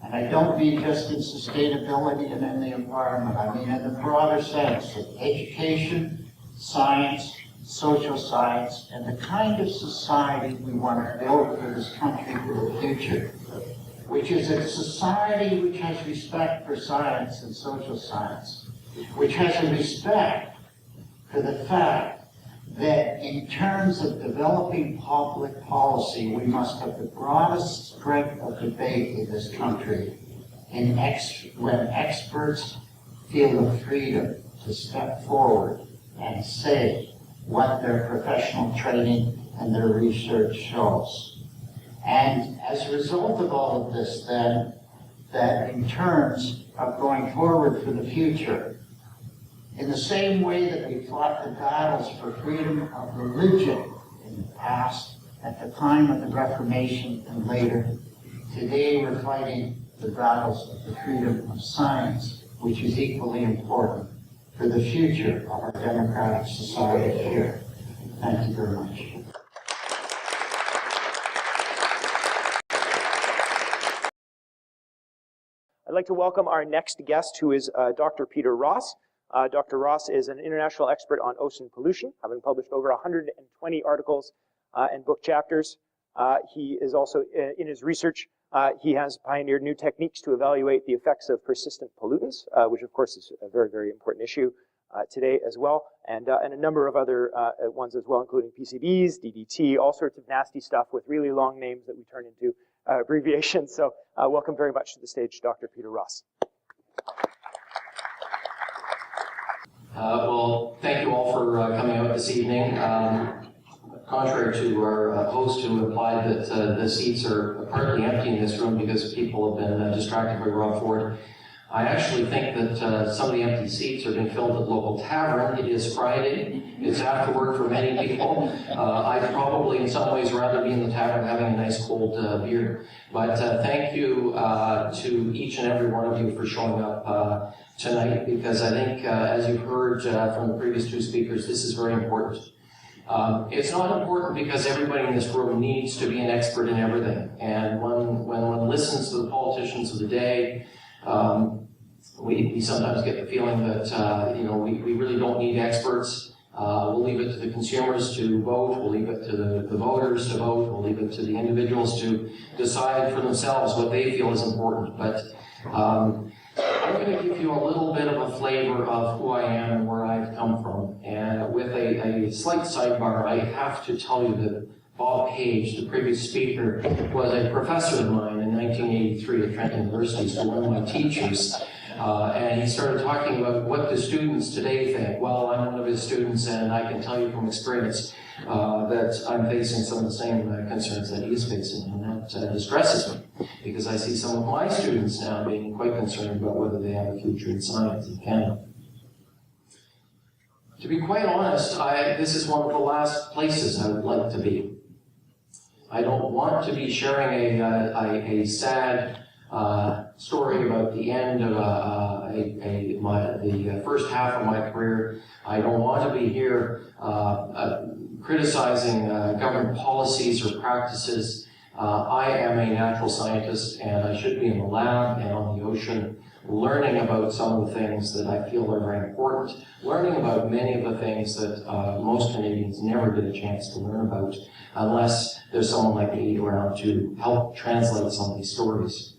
And I don't mean just in sustainability and in the environment. I mean in the broader sense of education, science, social science, and the kind of society we want to build for this country for the future, which is a society which has respect for science and social science, which has a respect for the fact that in terms of developing public policy, we must have the broadest strength of debate in this country when experts feel the freedom to step forward and say what their professional training and their research shows. And as a result of all of this, then, that in terms of going forward for the future, in the same way that we fought the battles for freedom of religion in the past, at the time of the Reformation and later, today we're fighting the battles of the freedom of science, which is equally important for the future of our democratic society here. Thank you very much. I'd like to welcome our next guest, who is Dr. Peter Ross. Dr. Ross is an international expert on ocean pollution, having published over 120 articles and book chapters. He is also, in his research, he has pioneered new techniques to evaluate the effects of persistent pollutants, which of course is a very, very important issue today as well, and a number of other ones as well, including PCBs, DDT, all sorts of nasty stuff with really long names that we turn into abbreviations. So welcome very much to the stage, Dr. Peter Ross. Well, thank you all for coming out this evening. Contrary to our host who implied that the seats are partly empty in this room because people have been distracted by Rob Ford, I actually think that some of the empty seats are being filled at the local tavern. It is Friday. It's after work for many people. I'd probably in some ways rather be in the tavern having a nice cold beer. But thank you to each and every one of you for showing up tonight, because I think, as you've heard from the previous two speakers, this is very important. It's not important because everybody in this room needs to be an expert in everything. And when one listens to the politicians of the day, we sometimes get the feeling that we really don't need experts. We'll leave it to the consumers to vote. We'll leave it to the voters to vote. We'll leave it to the individuals to decide for themselves what they feel is important. But I'm going to give you a little bit of a flavor of who I am and where I've come from. And with a slight sidebar, I have to tell you that Bob Page, the previous speaker, was a professor of mine in 1983 at Trent University, so one of my teachers. And he started talking about what the students today think. Well, I'm one of his students, and I can tell you from experience that I'm facing some of the same concerns that he's facing, and that distresses me, because I see some of my students now being quite concerned about whether they have a future in science in Canada. To be quite honest, this is one of the last places I would like to be. I don't want to be sharing a sad story about the end of the first half of my career. I don't want to be here criticizing government policies or practices. I am a natural scientist, and I should be in the lab and on the ocean learning about some of the things that I feel are very important, learning about many of the things that most Canadians never get a chance to learn about unless there's someone like me around to help translate some of these stories.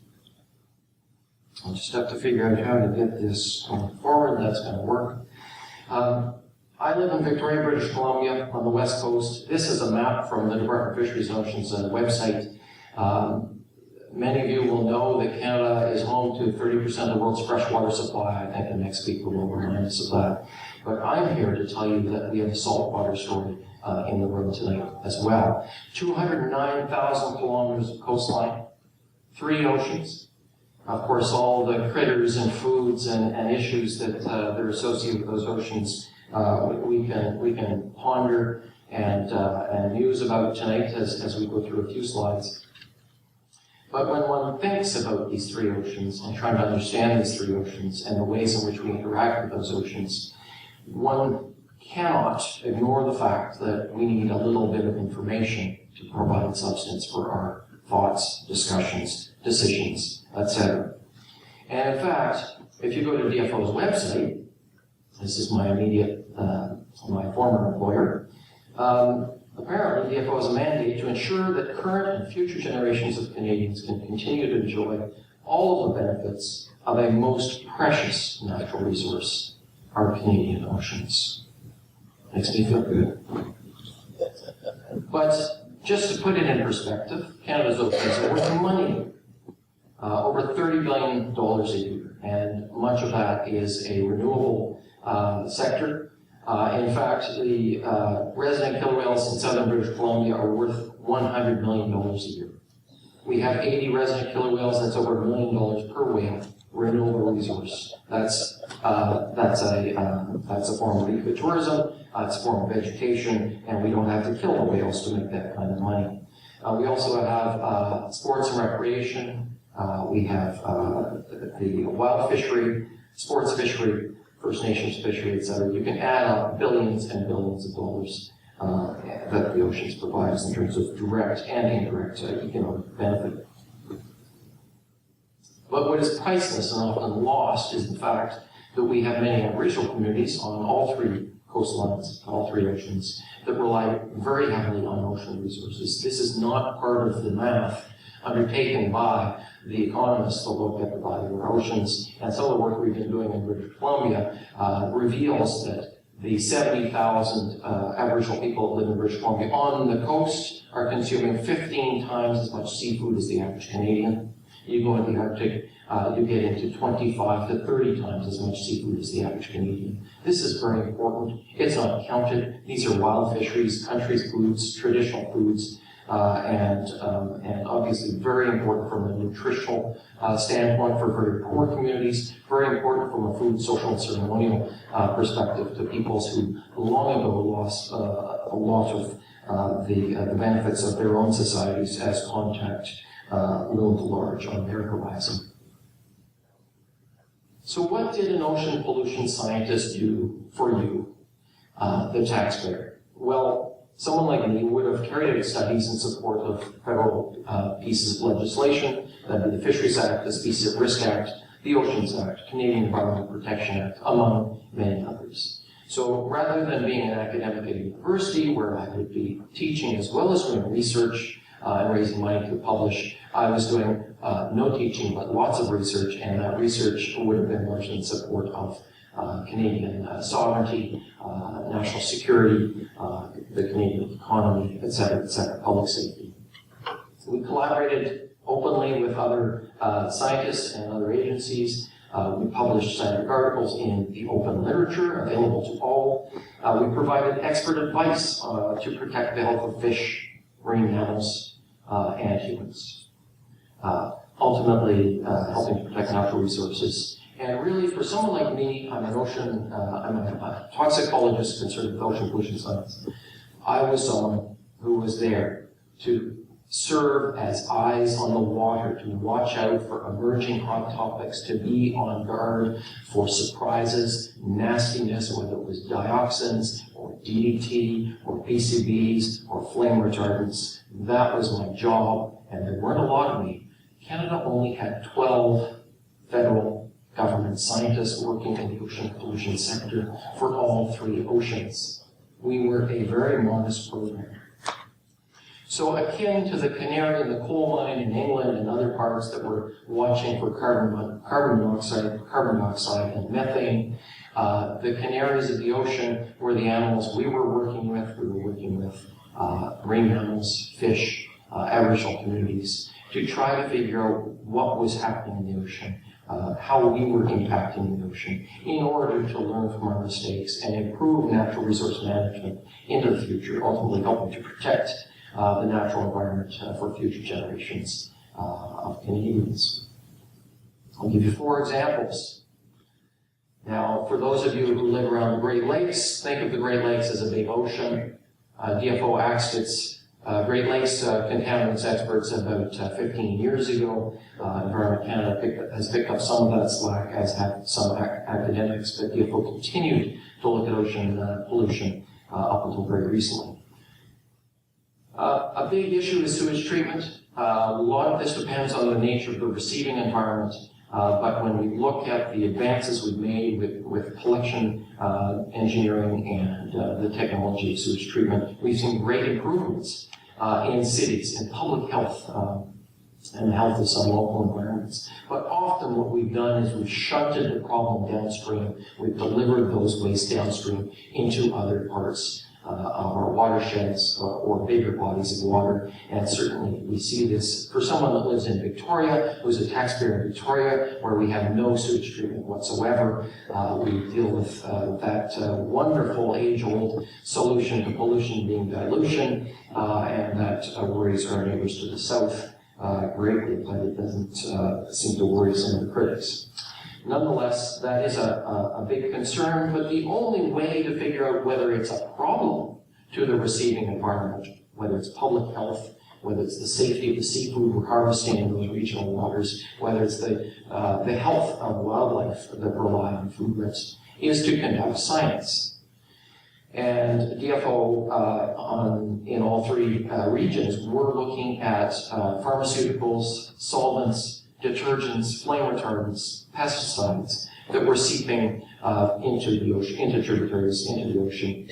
I'll just have to figure out how to get this going forward. That's going to work. I live in Victoria, British Columbia, on the west coast. This is a map from the Department of Fisheries and Oceans website. Many of you will know that Canada is home to 30% of the world's freshwater supply. I think the next speaker will remind us of that. But I'm here to tell you that we have a saltwater story in the room tonight as well. 209,000 kilometers of coastline, 3 oceans. Of course, all the critters and foods and issues that are associated with those oceans we can ponder and muse about tonight as we go through a few slides. But when one thinks about these 3 oceans and trying to understand these 3 oceans and the ways in which we interact with those oceans, one cannot ignore the fact that we need a little bit of information to provide substance for our thoughts, discussions, decisions, etc. And in fact, if you go to DFO's website, this is my immediate, my former employer, apparently DFO has a mandate to ensure that current and future generations of Canadians can continue to enjoy all of the benefits of a most precious natural resource, our Canadian oceans. Makes me feel good. But just to put it in perspective, Canada's oceans are worth money, over $30 billion a year, and much of that is a renewable sector. In fact, the resident killer whales in southern British Columbia are worth $100 million a year. We have 80 resident killer whales, that's over $1 million per whale, renewable resource. That's a form of ecotourism, it's a form of education, and we don't have to kill the whales to make that kind of money. We also have sports and recreation. We have the wild fishery, sports fishery, First Nations fishery, etc. You can add up billions and billions of dollars that the oceans provide us in terms of direct and indirect economic benefit. But what is priceless and often lost is the fact that we have many Aboriginal communities on all three coastlines, all three oceans, that rely very heavily on ocean resources. This is not part of the math undertaken by the economists to look at the value of our oceans, and some of the work we've been doing in British Columbia reveals that the 70,000 Aboriginal people that live in British Columbia on the coast are consuming 15 times as much seafood as the average Canadian. You go into the Arctic, you get into 25 to 30 times as much seafood as the average Canadian. This is very important. It's not counted. These are wild fisheries, country's foods, traditional foods, and obviously very important from a nutritional standpoint for very poor communities, very important from a food, social, and ceremonial perspective to peoples who long ago lost a lot of the benefits of their own societies as contact loomed large on their horizon. So what did an ocean pollution scientist do for you, the taxpayer? Well, someone like me would have carried out studies in support of federal pieces of legislation, that'd be the Fisheries Act, the Species at Risk Act, the Oceans Act, Canadian Environmental Protection Act, among many others. So rather than being an academic at a university where I would be teaching as well as doing research and raising money to publish, I was doing no teaching but lots of research, and that research would have been largely in support of Canadian sovereignty, national security, the Canadian economy, etc., public safety. So we collaborated openly with other scientists and other agencies. We published scientific articles in the open literature available to all. We provided expert advice to protect the health of fish, marine mammals, and humans. Ultimately, helping to protect natural resources. And really, for someone like me, I'm a toxicologist concerned with ocean pollution science. I was someone who was there to serve as eyes on the water, to watch out for emerging hot topics, to be on guard for surprises, nastiness, whether it was dioxins, or DDT, or PCBs, or flame retardants. That was my job, and there weren't a lot of me. Canada only had 12 federal government scientists working in the ocean pollution sector for all three oceans. We were a very modest program. So akin to the canary in the coal mine in England and other parts that were watching for carbon dioxide, and methane, the canaries of the ocean were the animals we were working with. We were working with marine mammals, fish, Aboriginal communities, to try to figure out what was happening in the ocean, how we were impacting the ocean, in order to learn from our mistakes and improve natural resource management into the future, ultimately helping to protect the natural environment for future generations of Canadians. I'll give you 4 examples. Now, for those of you who live around the Great Lakes, think of the Great Lakes as a big ocean. DFO axed its Great Lakes contaminants experts about 15 years ago. Environment Canada has picked up some of that slack, as have some academics, but DFO continued to look at ocean pollution up until very recently. A big issue is sewage treatment. A lot of this depends on the nature of the receiving environment, but when we look at the advances we've made with collection engineering and the technology of sewage treatment, we've seen great improvements in cities, in public health, and the health of some local environments. But often what we've done is we've shunted the problem downstream. We've delivered those wastes downstream into other parts of our watersheds or bigger bodies of water. And certainly we see this for someone that lives in Victoria, who's a taxpayer in Victoria, where we have no sewage treatment whatsoever. We deal with that wonderful age-old solution to pollution being dilution, and that worries our neighbors to the south greatly, but it doesn't seem to worry some of the critics. Nonetheless, that is a big concern, but the only way to figure out whether it's a problem to the receiving environment, whether it's public health, whether it's the safety of the seafood we're harvesting in those regional waters, whether it's the health of wildlife that rely on food webs, is to conduct science. And DFO in all three regions, we're looking at pharmaceuticals, solvents, detergents, flame retardants, pesticides that were seeping into the ocean, into tributaries, into the ocean,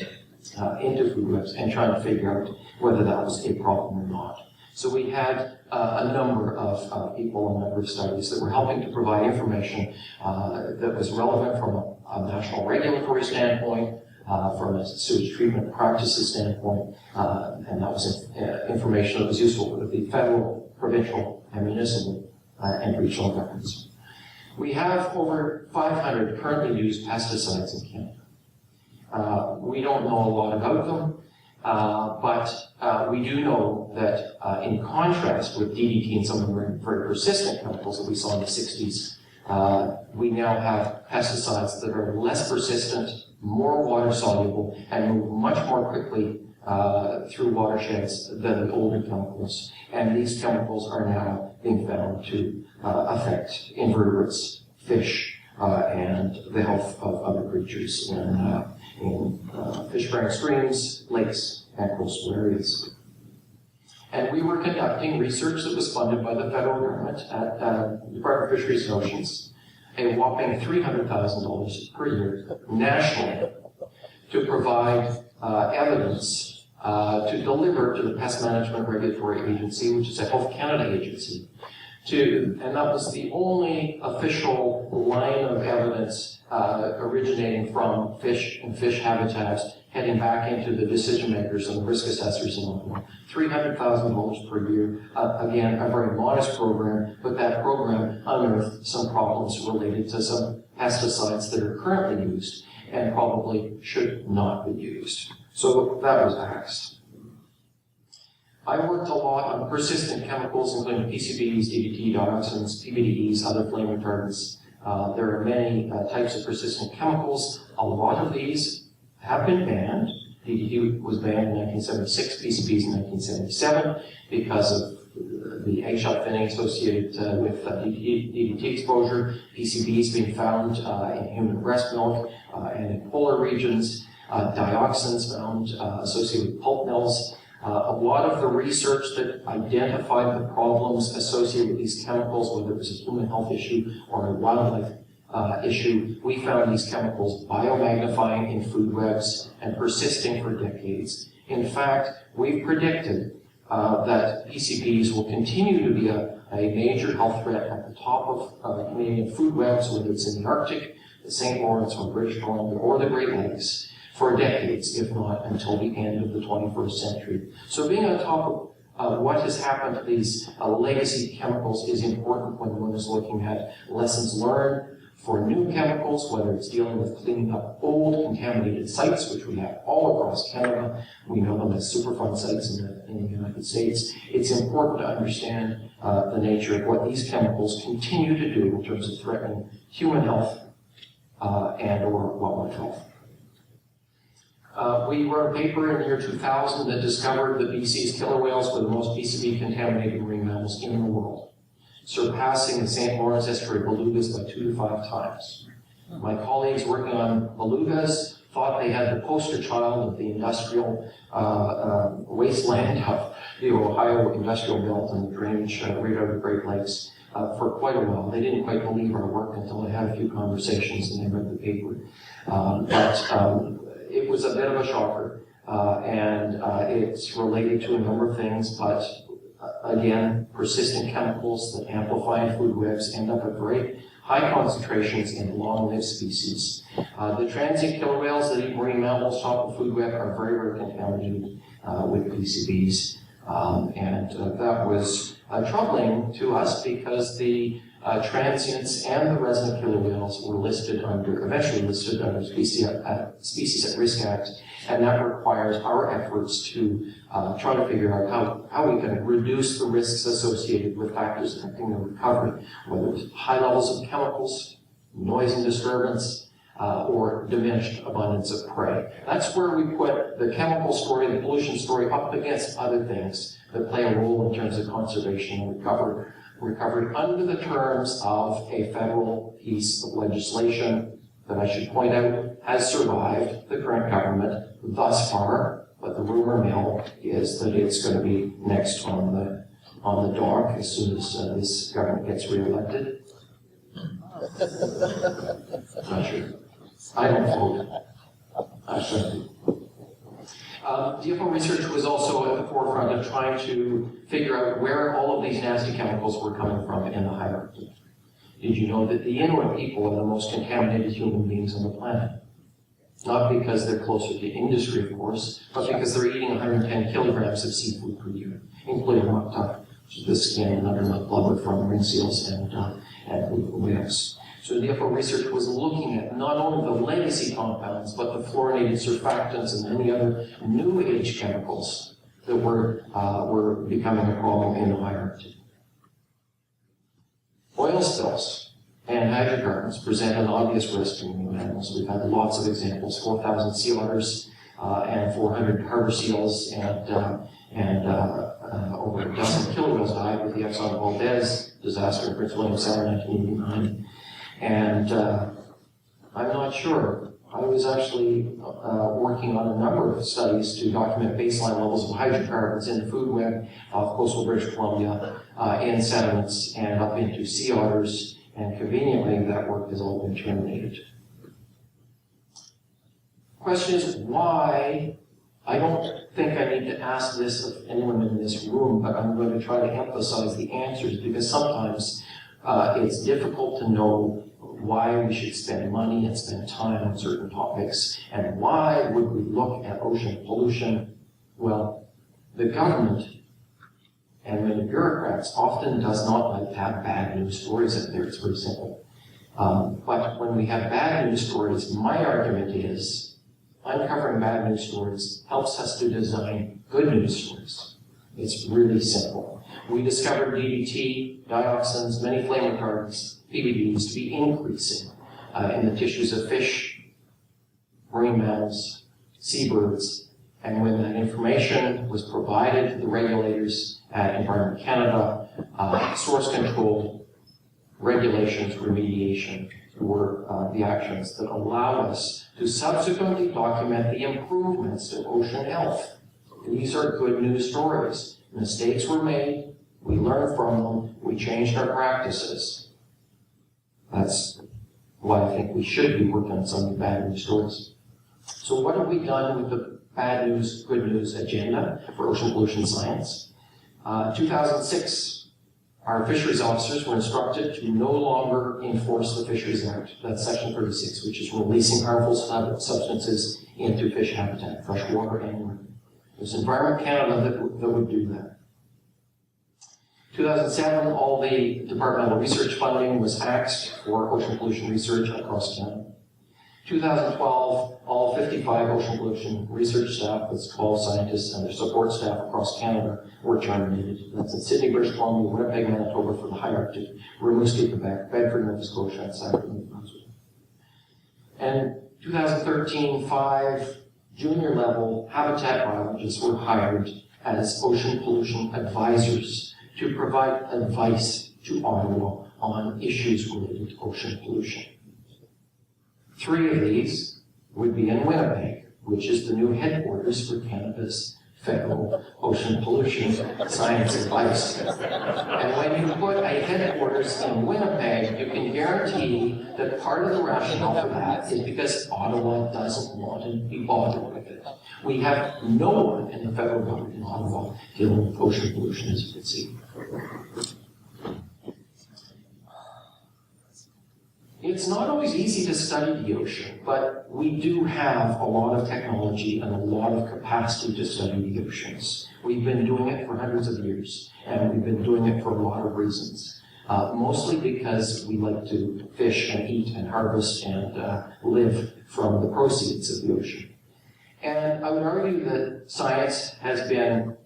into food webs, and trying to figure out whether that was a problem or not. So we had a number of people, a number of studies that were helping to provide information that was relevant from a national regulatory standpoint, from a sewage treatment practices standpoint, and that was information that was useful for the federal, provincial, and municipal and regional governments. We have over 500 currently used pesticides in Canada. We don't know a lot about them, but we do know that in contrast with DDT and some of the very persistent chemicals that we saw in the 60s, we now have pesticides that are less persistent, more water soluble, and move much more quickly through watersheds than the older chemicals. And these chemicals are now being found to affect invertebrates, fish, and the health of other creatures in fish-bearing streams, lakes, and coastal areas. And we were conducting research that was funded by the federal government at Department of Fisheries and Oceans, a whopping $300,000 per year nationally, to provide evidence to deliver to the Pest Management Regulatory Agency, which is a Health Canada agency, and that was the only official line of evidence originating from fish and fish habitats heading back into the decision makers and the risk assessors in Illinois. $300,000 per year. Again, a very modest program, but that program unearthed some problems related to some pesticides that are currently used and probably should not be used. So that was axed. I worked a lot on persistent chemicals, including PCBs, DDT, dioxins, PBDEs, other flame retardants. There are many types of persistent chemicals. A lot of these have been banned. DDT was banned in 1976, PCBs in 1977 because of the eggshell thinning associated with DDT exposure, PCBs being found in human breast milk and in polar regions, dioxins found associated with pulp mills. A lot of the research that identified the problems associated with these chemicals, whether it was a human health issue or a wildlife issue, we found these chemicals biomagnifying in food webs and persisting for decades. In fact, we've predicted that PCBs will continue to be a major health threat at the top of Canadian food webs, whether it's in the Arctic, the St. Lawrence or British Columbia, or the Great Lakes, for decades, if not until the end of the 21st century. So being on top of what has happened to these legacy chemicals is important when one is looking at lessons learned for new chemicals, whether it's dealing with cleaning up old contaminated sites, which we have all across Canada. We know them as Superfund sites in the United States. It's important to understand the nature of what these chemicals continue to do in terms of threatening human health and or wildlife health. We wrote a paper in the year 2000 that discovered that BC's killer whales were the most PCB-contaminated marine mammals in the world, surpassing the St. Lawrence estuary belugas by 2 to 5 times. My colleagues working on belugas thought they had the poster child of the industrial wasteland of the Ohio industrial belt and the drainage right out of the Great Lakes for quite a while. They didn't quite believe our work until I had a few conversations and they read the paper. It was a bit of a shocker, and it's related to a number of things, but again, persistent chemicals that amplify in food webs end up at very high concentrations in long-lived species. The transient killer whales that eat marine mammals top of food web are very, very contaminated with PCBs. That was troubling to us because the transients and the resident killer whales were eventually listed under Species at Risk Act, and that requires our efforts to try to figure out how we can reduce the risks associated with factors affecting the recovery, whether it's high levels of chemicals, noise and disturbance, or diminished abundance of prey. That's where we put the chemical story, the pollution story, up against other things that play a role in terms of conservation and recovery under the terms of a federal piece of legislation that I should point out has survived the current government thus far, but the rumor mill is that it's going to be next on the dock as soon as this government gets reelected. Not sure. I don't vote. I shouldn't. DFO research was also at the forefront of trying to figure out where all of these nasty chemicals were coming from in the hierarchy. Did you know that the Inuit people are the most contaminated human beings on the planet? Not because they're closer to industry, of course, but because they're eating 110 kilograms of seafood per year, including mukta, which is the skin and underneath blubber from ring seals and whales. So DFO research was looking at not only the legacy compounds, but the fluorinated surfactants and many other new age chemicals that were becoming a problem in the hierarchy. Oil spills and hydrocarbons present an obvious risk to marine animals. We've had lots of examples: 4,000 sea otters and 400 harbor seals, and over a dozen killer whales died with the Exxon Valdez disaster in Prince William Sound in 1989. And I'm not sure. I was actually working on a number of studies to document baseline levels of hydrocarbons in the food web of coastal British Columbia, in sediments, and up into sea otters, and conveniently that work has all been terminated. Question is why? I don't think I need to ask this of anyone in this room, but I'm going to try to emphasize the answers, because sometimes it's difficult to know why we should spend money and spend time on certain topics, and why would we look at ocean pollution? Well, the government and many bureaucrats often does not like to have bad news stories out there. It's very simple. But when we have bad news stories, my argument is uncovering bad news stories helps us to design good news stories. It's really simple. We discovered DDT, dioxins, many flame retardants, PBDs, to be increasing in the tissues of fish, marine mammals, seabirds, and when that information was provided to the regulators at Environment Canada, source control, regulations, remediation were the actions that allow us to subsequently document the improvements to ocean health. These are good news stories. Mistakes were made, we learned from them, we changed our practices. That's why I think we should be working on some of the bad news stories. So what have we done with the bad news, good news agenda for ocean pollution science? 2006, our fisheries officers were instructed to no longer enforce the Fisheries Act. That's Section 36, which is releasing harmful substances into fish habitat, freshwater and marine. It was Environment Canada that would do that. 2007, all the departmental research funding was axed for ocean pollution research across Canada. 2012, all 55 ocean pollution research staff, that's 12 scientists and their support staff across Canada, were terminated. That's in Sydney, British Columbia, Winnipeg, Manitoba for the high Arctic, Rimouski, Quebec, Bedford, Nova Scotia, and Saskatchewan, New Brunswick. And 2013, 5 junior level habitat biologists were hired as ocean pollution advisors to provide advice to Ottawa on issues related to ocean pollution. 3 of these would be in Winnipeg, which is the new headquarters for Canada's Federal Ocean Pollution Science Advice. And when you put a headquarters in Winnipeg, you can guarantee that part of the rationale for that is because Ottawa doesn't want to be bothered with it. We have no one in the federal government in Ottawa dealing with ocean pollution, as you can see. It's not always easy to study the ocean, but we do have a lot of technology and a lot of capacity to study the oceans. We've been doing it for hundreds of years, and we've been doing it for a lot of reasons. Mostly because we like to fish and eat and harvest and live from the proceeds of the ocean. And I would argue that science has been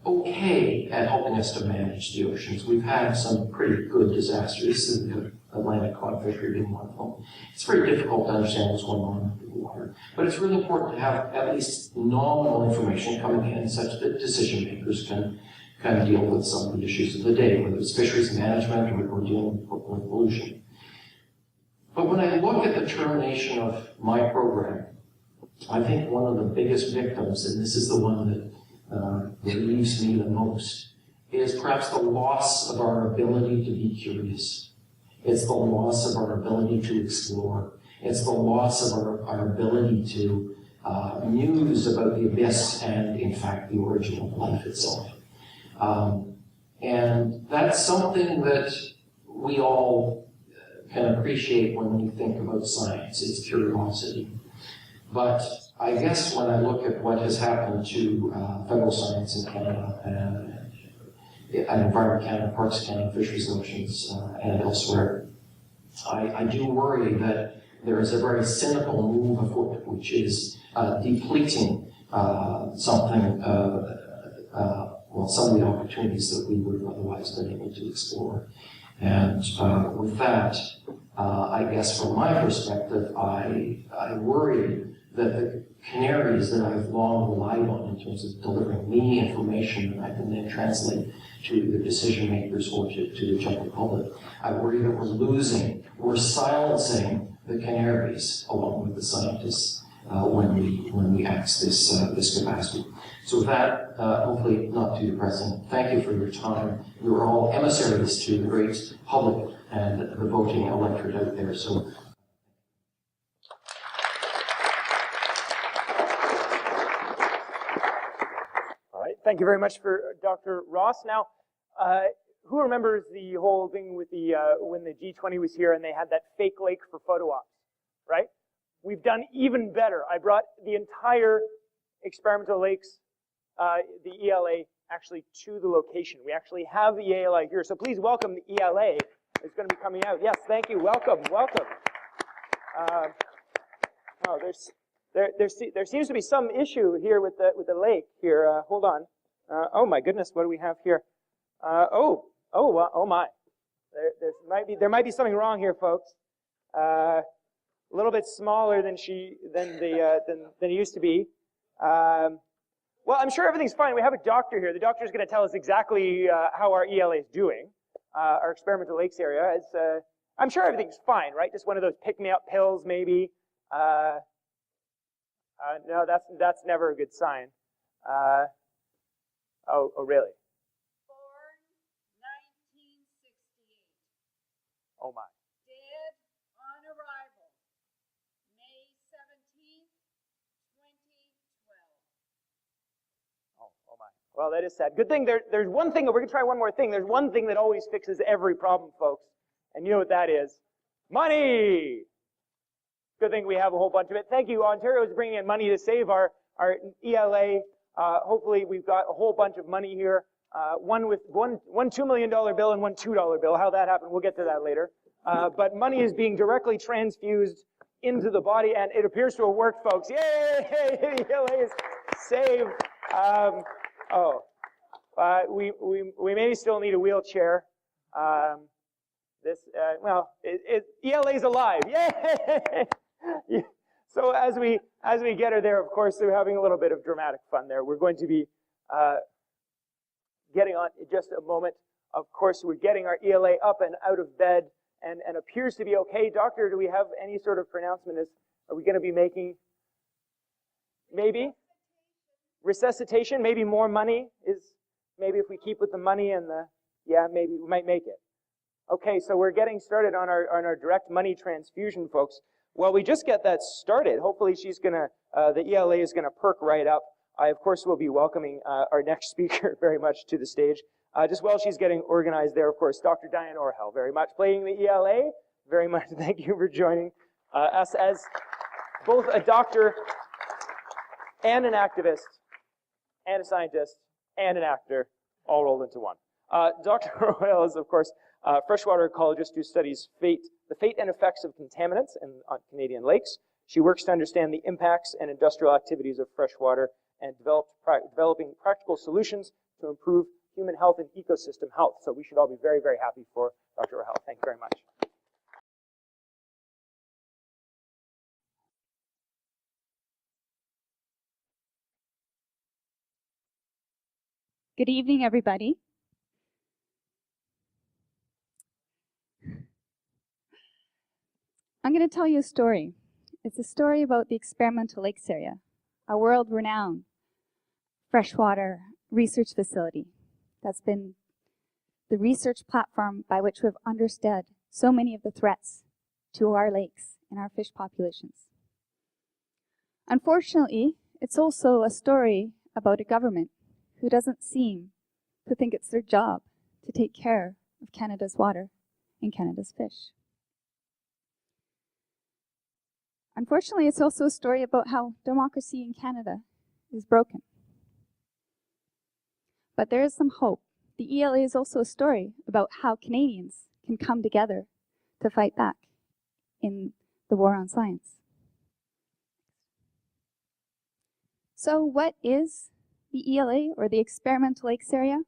okay at helping us to manage the oceans. We've had some pretty good disasters, the Atlantic codfish being one of them. It's very difficult to understand what's going on in the water, but it's really important to have at least nominal information coming in such that decision makers can kind of deal with some of the issues of the day, whether it's fisheries management or dealing with pollution. But when I look at the termination of my program, I think one of the biggest victims, and this is the one that relieves me the most, is perhaps the loss of our ability to be curious. It's the loss of our ability to explore. It's the loss of our ability to muse about the abyss and, in fact, the origin of life itself. And that's something that we all can appreciate when we think about science, it's curiosity. But I guess when I look at what has happened to federal science in Canada and Environment Canada, Parks Canada, Fisheries and Oceans, and elsewhere, I do worry that there is a very cynical move afoot, which is depleting some of the opportunities that we would have otherwise been able to explore. And with that, I guess from my perspective, I worry that the canaries that I've long relied on in terms of delivering me information that I can then translate to the decision makers or to the general public, I worry that we're silencing the canaries along with the scientists when we ask this capacity. So with that, hopefully not too depressing, thank you for your time. You are all emissaries to the great public and the voting electorate out there. So. All right, thank you very much for Dr. Ross. Now, who remembers the whole thing with the when the G20 was here and they had that fake lake for photo ops, right? We've done even better. I brought the entire experimental lakes, the ELA, actually to the location. We actually have the ELA here, so please welcome the ELA. It's going to be coming out. Yes, thank you. Welcome, welcome. There seems to be some issue here with the lake here. Hold on. Oh my goodness, what do we have here? Oh my. There might be something wrong here, folks. A little bit smaller than it used to be. Well, I'm sure everything's fine. We have a doctor here. The doctor's going to tell us exactly how our ELA is doing, our experimental lakes area. I'm sure everything's fine, right? Just one of those pick-me-up pills, maybe. No, that's never a good sign. Oh, really? Born 1968. Oh my. Dead on arrival, May 17th, 2012. Oh my. Well, that is sad. Good thing there's one thing, we're going to try one more thing. There's one thing that always fixes every problem, folks. And you know what that is? Money! Good thing we have a whole bunch of it. Thank you. Ontario is bringing in money to save our ELA. Hopefully we've got a whole bunch of money here. One $2 million bill and one $2 bill. How that happened, we'll get to that later. But money is being directly transfused into the body, and it appears to have worked, folks. Yay! ELA is saved. We may still need a wheelchair. ELA's alive. Yay! So as we get her there, of course, we're having a little bit of dramatic fun there. We're going to be getting on in just a moment. Of course, we're getting our ELA up and out of bed and appears to be okay. Doctor, do we have any sort of pronouncement Are we going to be making, maybe? Resuscitation, maybe more money is, maybe if we keep with the money and the, yeah, maybe we might make it. Okay, so we're getting started on our direct money transfusion, folks. While we just get that started, hopefully she's gonna, the ELA is gonna perk right up. I, of course, will be welcoming our next speaker very much to the stage. Just while she's getting organized there, of course, Dr. Diane Orihel, very much playing the ELA. Very much thank you for joining us as both a doctor and an activist and a scientist and an actor all rolled into one. Dr. Orihel is, of course, a freshwater ecologist who studies the fate and effects of contaminants on Canadian lakes. She works to understand the impacts and industrial activities of freshwater and developing practical solutions to improve human health and ecosystem health. So we should all be very, very happy for Dr. Orihel. Thank you very much. Good evening, everybody. I'm going to tell you a story. It's a story about the Experimental Lakes area, a world-renowned freshwater research facility that's been the research platform by which we've understood so many of the threats to our lakes and our fish populations. Unfortunately, it's also a story about a government who doesn't seem to think it's their job to take care of Canada's water and Canada's fish. Unfortunately, it's also a story about how democracy in Canada is broken. But there is some hope. The ELA is also a story about how Canadians can come together to fight back in the war on science. So what is the ELA, or the Experimental Lakes area?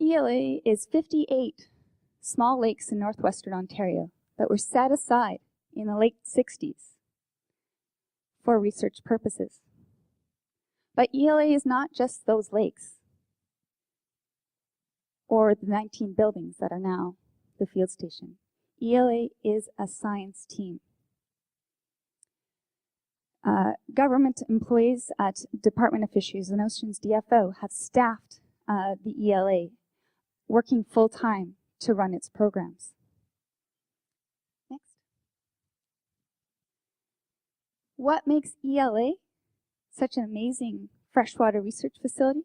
ELA is 58 small lakes in northwestern Ontario that were set aside in the late 60s for research purposes. But ELA is not just those lakes or the 19 buildings that are now the field station. ELA is a science team. Government employees at Department of Fisheries and Oceans, DFO, have staffed the ELA, working full-time to run its programs. Next. What makes ELA such an amazing freshwater research facility?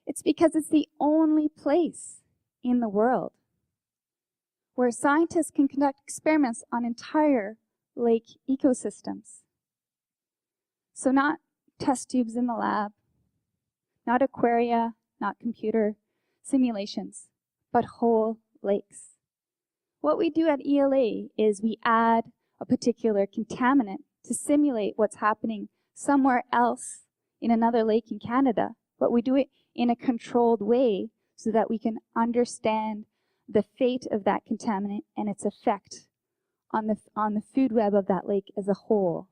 It's because it's the only place in the world where scientists can conduct experiments on entire lake ecosystems. So not test tubes in the lab, not aquaria, not computer simulations, but whole lakes. What we do at ELA is we add a particular contaminant to simulate what's happening somewhere else in another lake in Canada, but we do it in a controlled way so that we can understand the fate of that contaminant and its effect on the food web of that lake as a whole.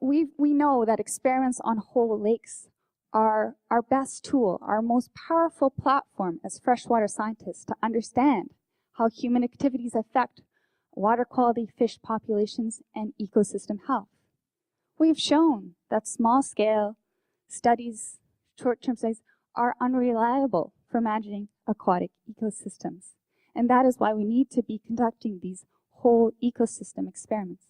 We know that experiments on whole lakes are our best tool, our most powerful platform as freshwater scientists to understand how human activities affect water quality, fish populations, and ecosystem health. We've shown that small-scale studies, short-term studies, are unreliable for managing aquatic ecosystems. And that is why we need to be conducting these whole ecosystem experiments.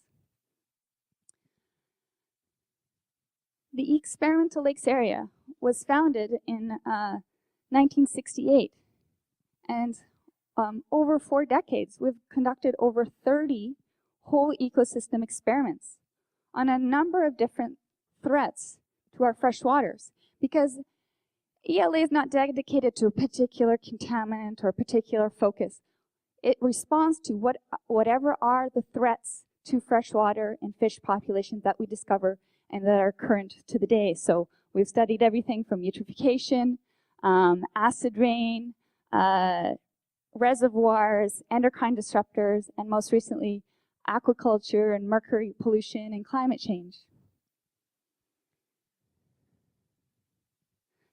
The Experimental Lakes area was founded in 1968, and over 4 decades, we've conducted over 30 whole ecosystem experiments on a number of different threats to our fresh waters, because ELA is not dedicated to a particular contaminant or a particular focus. It responds to whatever are the threats to freshwater and fish populations that we discover and that are current to the day. So we've studied everything from eutrophication, acid rain, reservoirs, endocrine disruptors, and most recently, aquaculture and mercury pollution and climate change.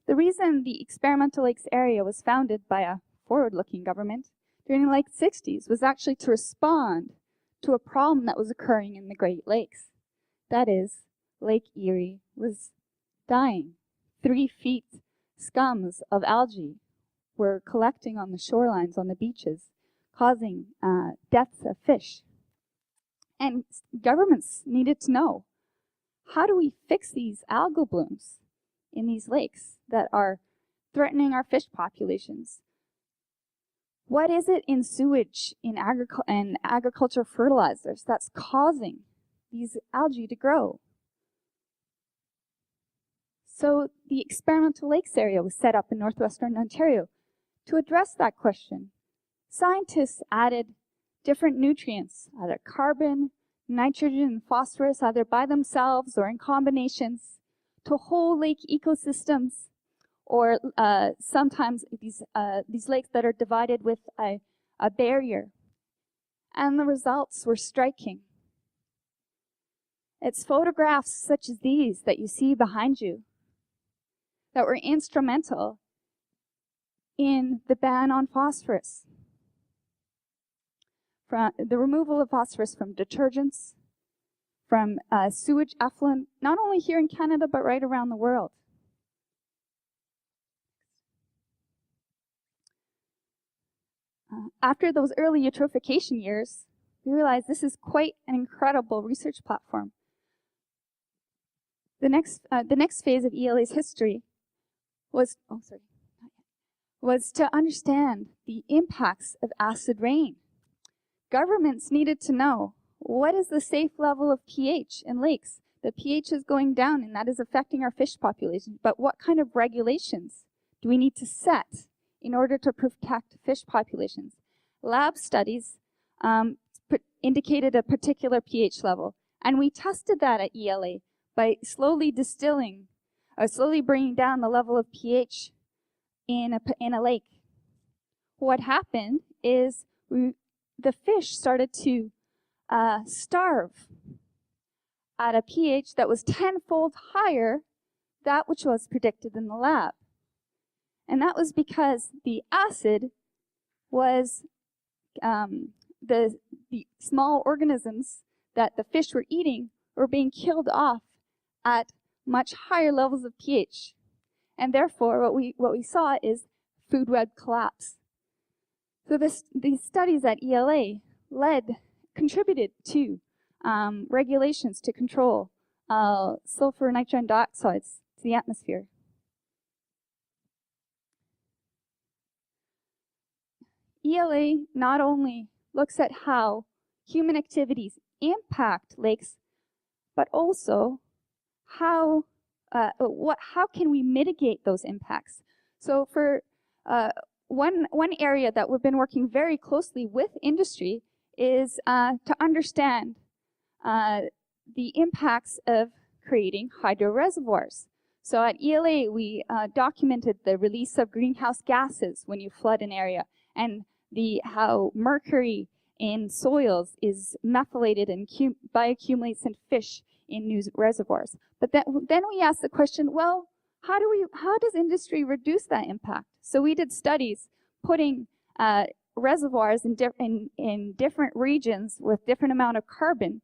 The reason the Experimental Lakes area was founded by a forward-looking government during the late 60s was actually to respond to a problem that was occurring in the Great Lakes. That is, Lake Erie was dying. 3 feet scums of algae were collecting on the shorelines, on the beaches, causing deaths of fish. And governments needed to know, how do we fix these algal blooms in these lakes that are threatening our fish populations? What is it in sewage and agricultural fertilizers that's causing these algae to grow? So the experimental lakes area was set up in northwestern Ontario to address that question. Scientists added different nutrients, either carbon, nitrogen, and phosphorus, either by themselves or in combinations, to whole lake ecosystems, or sometimes these lakes that are divided with a barrier. And the results were striking. It's photographs such as these that you see behind you that were instrumental in the ban on phosphorus. From the removal of phosphorus from detergents, from sewage effluent, not only here in Canada, but right around the world. After those early eutrophication years, we realized this is quite an incredible research platform. The next phase of ELA's history was to understand the impacts of acid rain. Governments needed to know, what is the safe level of pH in lakes? The pH is going down and that is affecting our fish population, but what kind of regulations do we need to set in order to protect fish populations? Lab studies indicated a particular pH level, and we tested that at ELA by slowly distilling, or slowly bringing down the level of pH in a lake. What happened is the fish started to starve at a pH that was 10-fold higher that which was predicted in the lab. And that was because the acid was the small organisms that the fish were eating were being killed off at much higher levels of pH. And therefore, what we saw is food web collapse. So these studies at ELA contributed to regulations to control sulfur nitrogen dioxides to the atmosphere. ELA not only looks at how human activities impact lakes, but also how can we mitigate those impacts. So for one area that we've been working very closely with industry is to understand the impacts of creating hydro reservoirs. So at ELA, we documented the release of greenhouse gases when you flood an area, and how mercury in soils is methylated and bioaccumulates in fish in new reservoirs. But then we asked the question, well, how does industry reduce that impact? So we did studies putting reservoirs in different regions with different amount of carbon,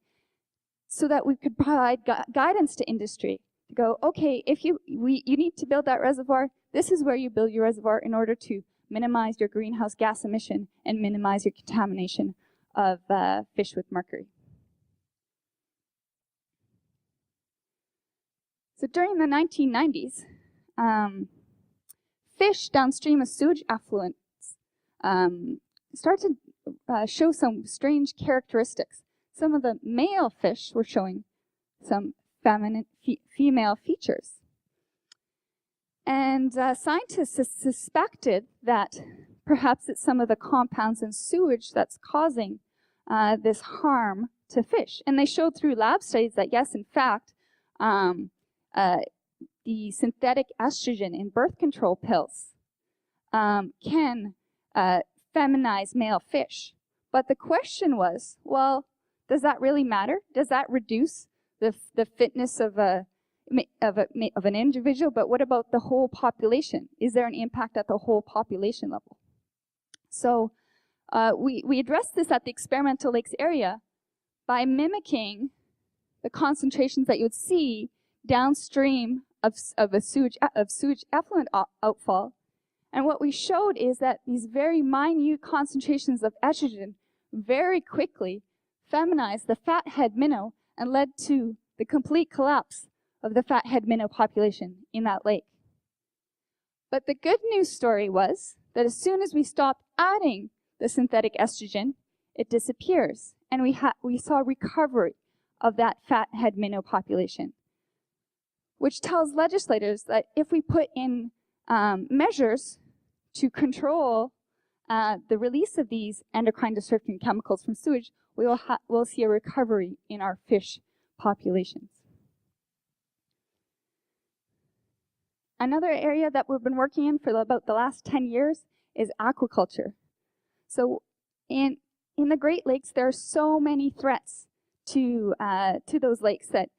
so that we could provide guidance to industry to go, okay, if you need to build that reservoir, this is where you build your reservoir in order to minimize your greenhouse gas emission and minimize your contamination of fish with mercury. So during the 1990s, fish downstream of sewage effluents started to show some strange characteristics. Some of the male fish were showing some feminine female features. And scientists suspected that perhaps it's some of the compounds in sewage that's causing this harm to fish. And they showed through lab studies that yes, in fact, the synthetic estrogen in birth control pills can feminize male fish. But the question was, well, does that really matter? Does that reduce the fitness of an individual? But what about the whole population? Is there an impact at the whole population level? So We addressed this at the experimental lakes area by mimicking the concentrations that you would see downstream of sewage effluent outfall. And what we showed is that these very minute concentrations of estrogen very quickly feminized the fathead minnow and led to the complete collapse of the fathead minnow population in that lake. But the good news story was that as soon as we stopped adding the synthetic estrogen, it disappears. And we saw recovery of that fathead minnow population, which tells legislators that if we put in measures to control the release of these endocrine disrupting chemicals from sewage, we'll see a recovery in our fish populations. Another area that we've been working in for about the last 10 years is aquaculture. So in the Great Lakes, there are so many threats to those lakes that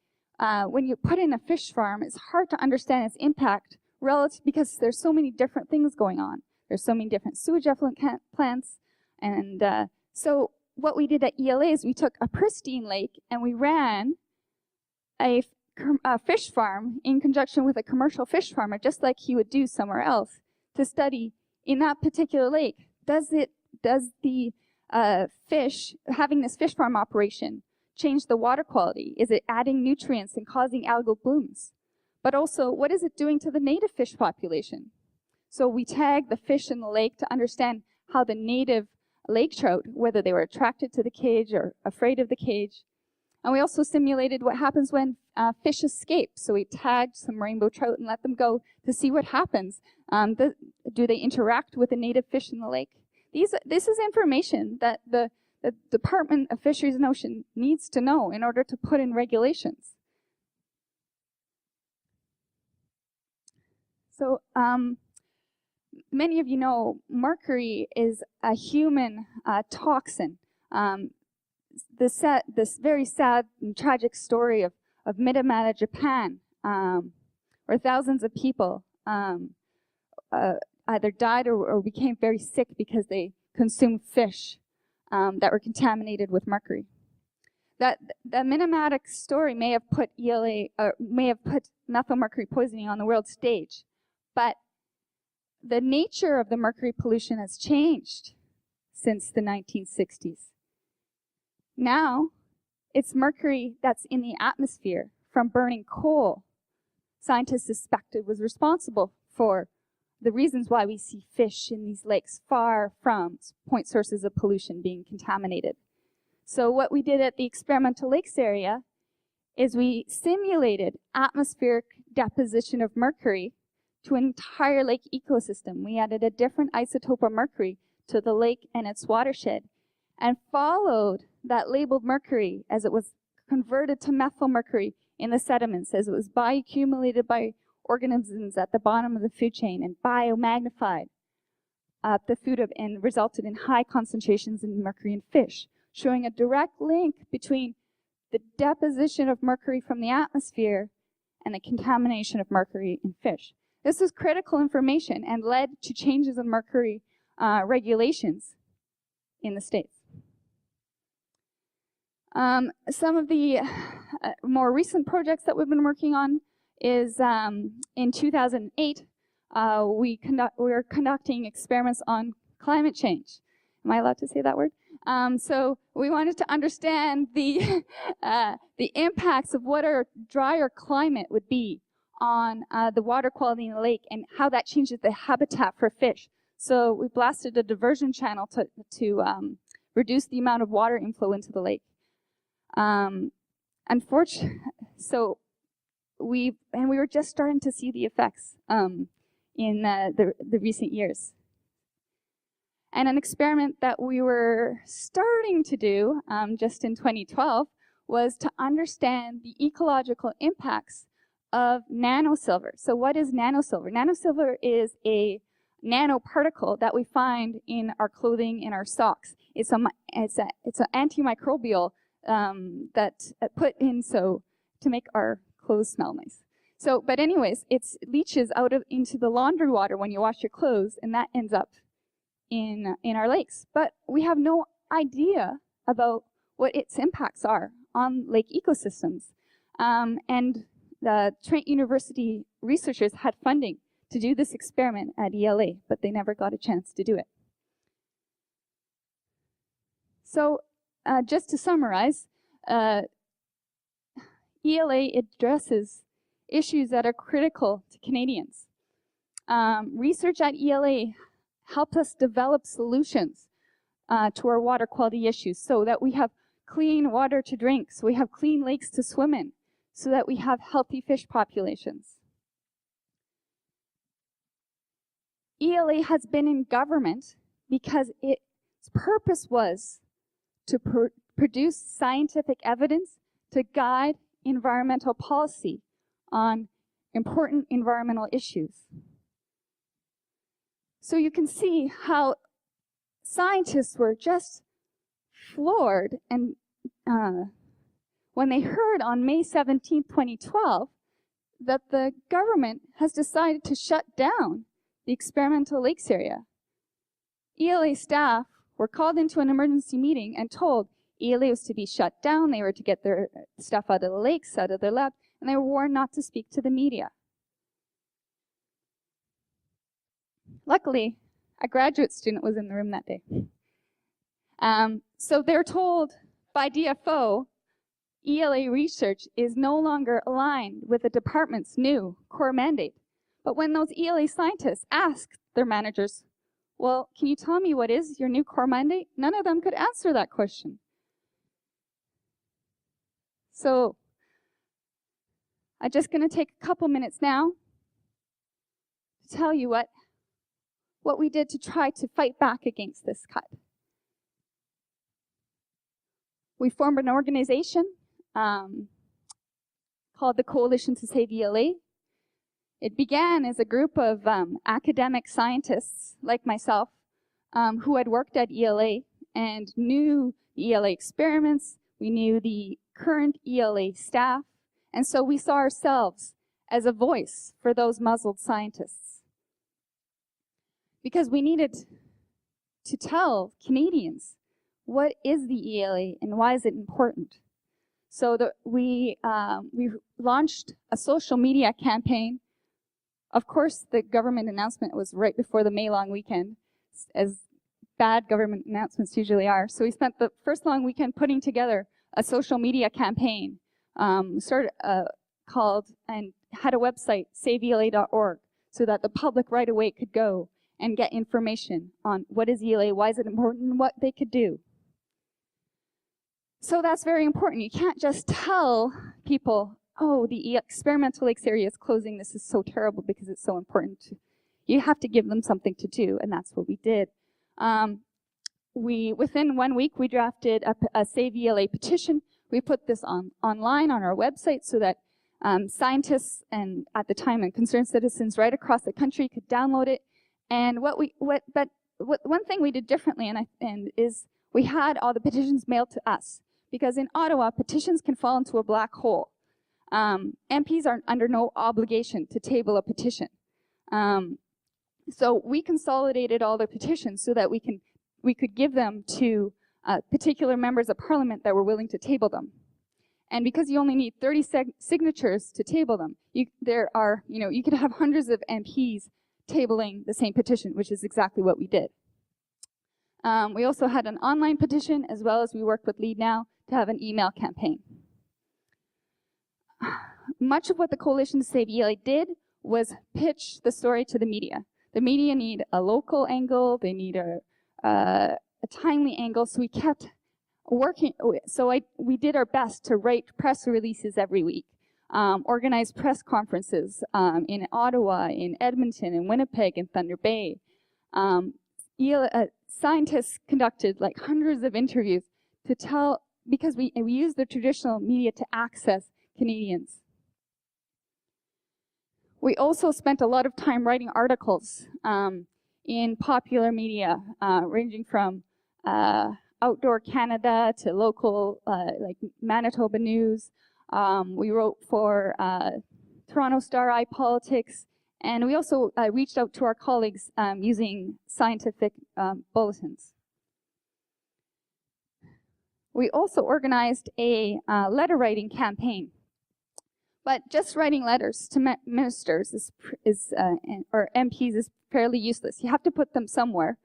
when you put in a fish farm, it's hard to understand its impact relative because there's so many different things going on. There's so many different sewage effluent plants. And so what we did at ELA is we took a pristine lake and we ran a fish farm in conjunction with a commercial fish farmer, just like he would do somewhere else, to study in that particular lake, does the fish, having this fish farm operation, change the water quality? Is it adding nutrients and causing algal blooms? But also, what is it doing to the native fish population? So we tagged the fish in the lake to understand how the native lake trout, whether they were attracted to the cage or afraid of the cage. And we also simulated what happens when fish escape. So we tagged some rainbow trout and let them go to see what happens. Do they interact with the native fish in the lake? This is information that the Department of Fisheries and Ocean needs to know in order to put in regulations. So many of you know mercury is a human toxin. This very sad and tragic story of Minamata, Japan, where thousands of people either died or became very sick because they consumed fish that were contaminated with mercury. The Minamata story may have put methylmercury poisoning on the world stage, but the nature of the mercury pollution has changed since the 1960s. Now, it's mercury that's in the atmosphere from burning coal. Scientists suspected was responsible for the reasons why we see fish in these lakes far from point sources of pollution being contaminated. So what we did at the experimental lakes area is we simulated atmospheric deposition of mercury to an entire lake ecosystem. We added a different isotope of mercury to the lake and its watershed and followed that labeled mercury as it was converted to methylmercury in the sediments, as it was bioaccumulated by organisms at the bottom of the food chain and biomagnified up the food and resulted in high concentrations in mercury in fish, showing a direct link between the deposition of mercury from the atmosphere and the contamination of mercury in fish. This is critical information and led to changes in mercury regulations in the States. Some of the more recent projects that we've been working on is in 2008, we were conducting experiments on climate change. Am I allowed to say that word? So we wanted to understand the impacts of what our drier climate would be on the water quality in the lake and how that changes the habitat for fish. So we blasted a diversion channel to reduce the amount of water inflow into the lake. Unfortunately, so we were just starting to see the effects in the recent years. And an experiment that we were starting to do just in 2012 was to understand the ecological impacts of nanosilver. So what is nanosilver? Nanosilver is a nanoparticle that we find in our clothing, in our socks. It's an antimicrobial that's put in so to make our clothes smell nice. So, but anyways, it leaches out into the laundry water when you wash your clothes, and that ends up in our lakes, but we have no idea about what its impacts are on lake ecosystems. And the Trent University researchers had funding to do this experiment at ELA, but they never got a chance to do it. So just to summarize, ELA addresses issues that are critical to Canadians. Research at ELA helped us develop solutions to our water quality issues so that we have clean water to drink, so we have clean lakes to swim in, so that we have healthy fish populations. ELA has been in government because its purpose was to produce scientific evidence to guide environmental policy on important environmental issues. So you can see how scientists were just floored and when they heard on May 17, 2012, that the government has decided to shut down the experimental lakes area. ELA staff were called into an emergency meeting and told ELA was to be shut down, they were to get their stuff out of the lakes, out of their lab, and they were warned not to speak to the media. Luckily, a graduate student was in the room that day. So they're told by DFO, ELA research is no longer aligned with the department's new core mandate. But when those ELA scientists asked their managers, well, can you tell me what is your new core mandate? None of them could answer that question. So I'm just going to take a couple minutes now to tell you what we did to try to fight back against this cut. We formed an organization called the Coalition to Save ELA. It began as a group of academic scientists like myself who had worked at ELA and knew the ELA experiments, we knew the current ELA staff, and so we saw ourselves as a voice for those muzzled scientists. Because we needed to tell Canadians what is the ELA and why is it important. So we launched a social media campaign. Of course, the government announcement was right before the May long weekend, as bad government announcements usually are. So we spent the first long weekend putting together a social media campaign, called and had a website, saveela.org, so that the public right away could go and get information on what is ELA, why is it important, and what they could do. So that's very important. You can't just tell people, oh, the experimental lakes area is closing, this is so terrible because it's so important. You have to give them something to do, and that's what we did. Within 1 week, we drafted a Save ELA petition. We put this online on our website so that scientists and at the time and concerned citizens right across the country could download it. And one thing we did differently is we had all the petitions mailed to us, because in Ottawa, petitions can fall into a black hole. MPs are under no obligation to table a petition. So we consolidated all the petitions so that we could give them to particular members of parliament that were willing to table them. And because you only need 30 signatures to table them, you could have hundreds of MPs tabling the same petition, which is exactly what we did. We also had an online petition, as well as we worked with Lead Now to have an email campaign. Much of what the Coalition to Save ELA did was pitch the story to the media. The media need a local angle, they need a timely angle, so we kept working. So we did our best to write press releases every week, organize press conferences in Ottawa, in Edmonton, in Winnipeg, in Thunder Bay. Scientists conducted like hundreds of interviews to tell, because we used the traditional media to access Canadians. We also spent a lot of time writing articles in popular media, ranging from Outdoor Canada to local, like Manitoba News. We wrote for Toronto Star iPolitics And we also reached out to our colleagues using scientific bulletins. We also organized a letter writing campaign. But just writing letters to ministers or MPs is fairly useless. You have to put them somewhere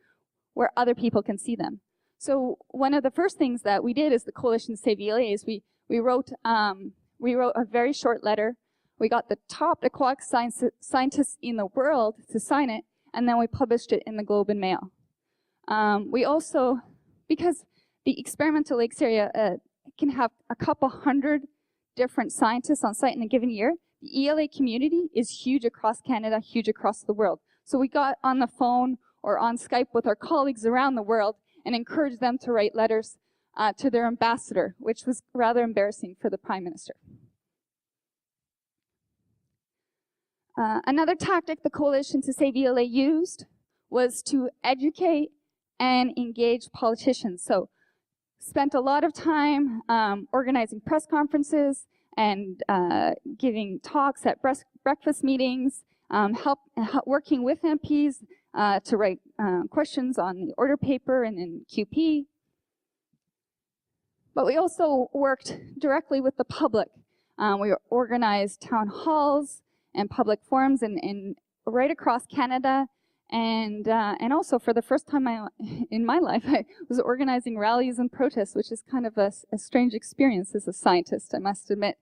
where other people can see them. So one of the first things that we did as the Coalition to Save ELA is we wrote a very short letter. We got the top aquatic scientists in the world to sign it, and then we published it in the Globe and Mail. We also, because the experimental lakes area can have a couple hundred different scientists on site in a given year, the ELA community is huge across Canada, huge across the world. So we got on the phone or on Skype with our colleagues around the world and encouraged them to write letters to their ambassador, which was rather embarrassing for the Prime Minister. Another tactic the Coalition to Save ELA used was to educate and engage politicians. So spent a lot of time organizing press conferences and giving talks at breakfast meetings, working with MPs to write questions on the order paper and in QP. But we also worked directly with the public. We organized town halls and public forums in right across Canada. And also, for the first time in my life, I was organizing rallies and protests, which is kind of a strange experience as a scientist, I must admit.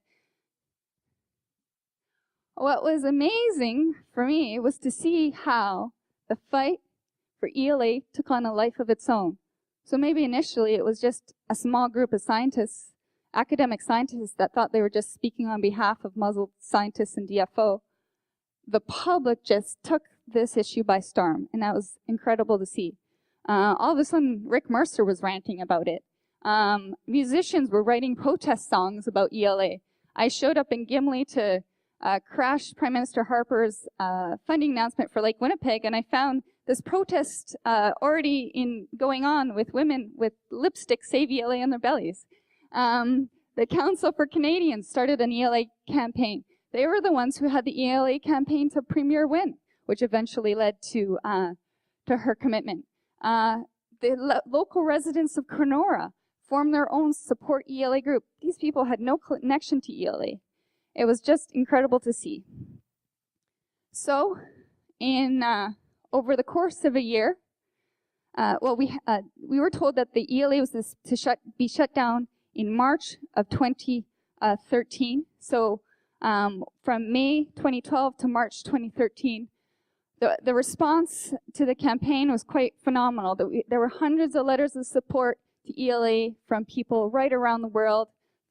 What was amazing for me was to see how the fight for ELA took on a life of its own. So maybe initially it was just a small group of scientists, academic scientists, that thought they were just speaking on behalf of muzzled scientists and DFO. The public just took this issue by storm, and that was incredible to see. All of a sudden, Rick Mercer was ranting about it. Musicians were writing protest songs about ELA. I showed up in Gimli to crash Prime Minister Harper's funding announcement for Lake Winnipeg, and I found this protest already going on with women with lipstick Save ELA on their bellies. The Council for Canadians started an ELA campaign. They were the ones who had the ELA campaign to Premier Wynne, which eventually led to her commitment. The local residents of Kenora formed their own support ELA group. These people had no connection to ELA. It was just incredible to see. So, over the course of a year, we were told that the ELA was to be shut down in March of 2013. So, from May 2012 to March 2013, the response to the campaign was quite phenomenal. There were hundreds of letters of support to ELA from people right around the world.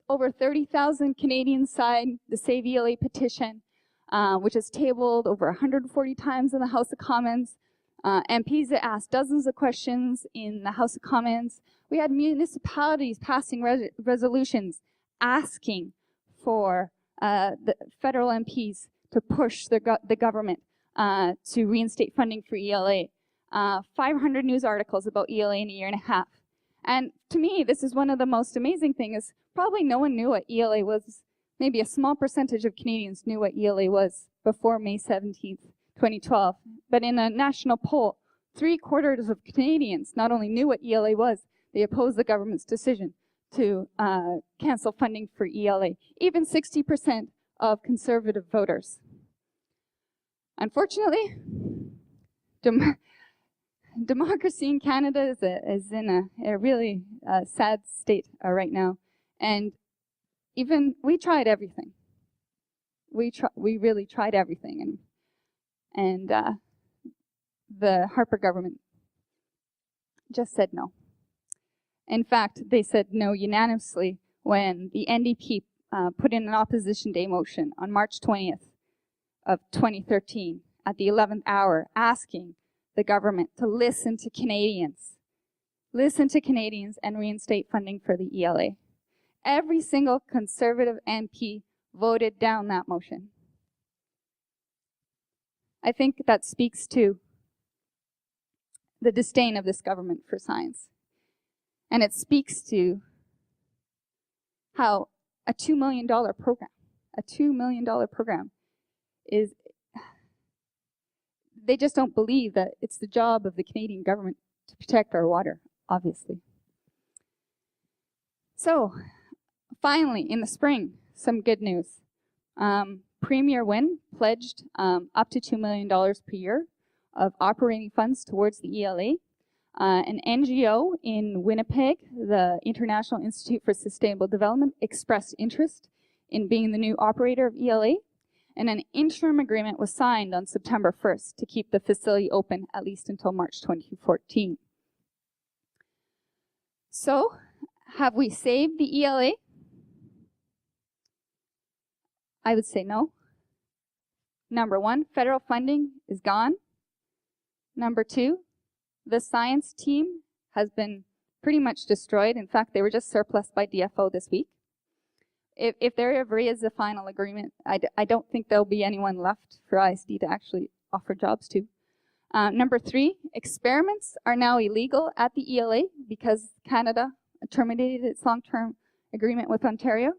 Over 30,000 Canadians signed the Save ELA petition, which is tabled over 140 times in the House of Commons. MPs asked dozens of questions in the House of Commons. We had municipalities passing resolutions asking for the federal MPs to push the government to reinstate funding for ELA. 500 news articles about ELA in a year and a half. And to me, this is one of the most amazing things. Probably no one knew what ELA was. Maybe a small percentage of Canadians knew what ELA was before May 17th, 2012. But in a national poll, 3/4 of Canadians not only knew what ELA was, they opposed the government's decision to cancel funding for ELA. Even 60% of Conservative voters. Unfortunately, democracy in Canada is in a really sad state right now. And even we tried everything. We really tried everything. And the Harper government just said no. In fact, they said no unanimously when the NDP put in an opposition day motion on March 20th of 2013 at the 11th hour, asking the government to listen to Canadians and reinstate funding for the ELA. Every single Conservative MP voted down that motion. I think that speaks to the disdain of this government for science. And it speaks to how a $2 million program is they just don't believe that it's the job of the Canadian government to protect our water, obviously. So, finally, in the spring, some good news. Premier Wynne pledged up to $2 million per year of operating funds towards the ELA. An NGO in Winnipeg, the International Institute for Sustainable Development, expressed interest in being the new operator of ELA, and an interim agreement was signed on September 1st to keep the facility open at least until March 2014. So, have we saved the ELA? I would say no. Number one, federal funding is gone. Number two, the science team has been pretty much destroyed. In fact, they were just surplused by DFO this week. If there ever is a final agreement, I don't think there'll be anyone left for ISD to actually offer jobs to. Number three, experiments are now illegal at the ELA because Canada terminated its long-term agreement with Ontario.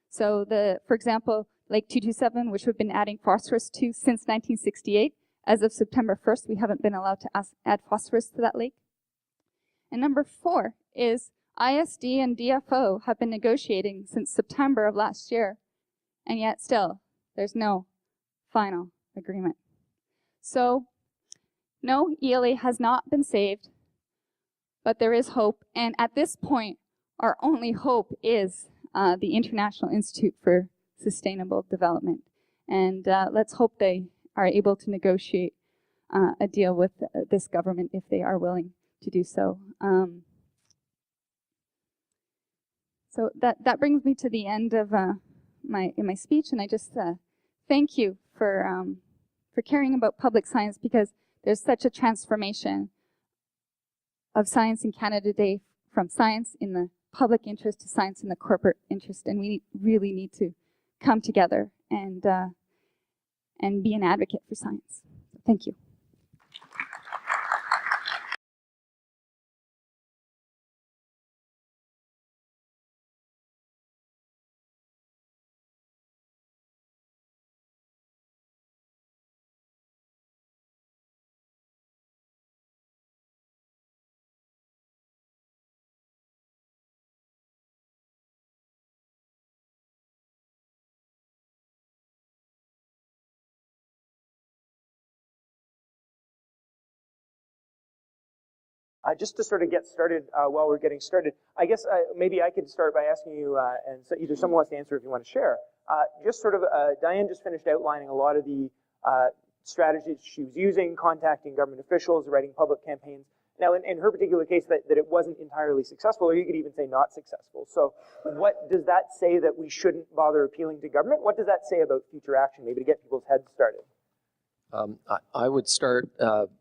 So, for example, Lake 227, which we've been adding phosphorus to since 1968, as of September 1st, we haven't been allowed to add phosphorus to that lake. And number four is ISD and DFO have been negotiating since September of last year, and yet still, there's no final agreement. So, no, ELA has not been saved, but there is hope, and at this point, our only hope is the International Institute for Sustainable Development. And let's hope they are able to negotiate a deal with this government if they are willing to do so. So that brings me to the end of my speech, and I just thank you for caring about public science, because there's such a transformation of science in Canada today, from science in the public interest to science in the corporate interest, and we really need to come together and be an advocate for science. Thank you. Just to sort of get started while we're getting started, I guess maybe I could start by asking you, and so either someone wants to answer if you want to share, just sort of, Diane just finished outlining a lot of the strategies she was using, contacting government officials, writing public campaigns. Now, in her particular case, that it wasn't entirely successful, or you could even say not successful. So what does that say that we shouldn't bother appealing to government? What does that say about future action, maybe to get people's heads started? I would start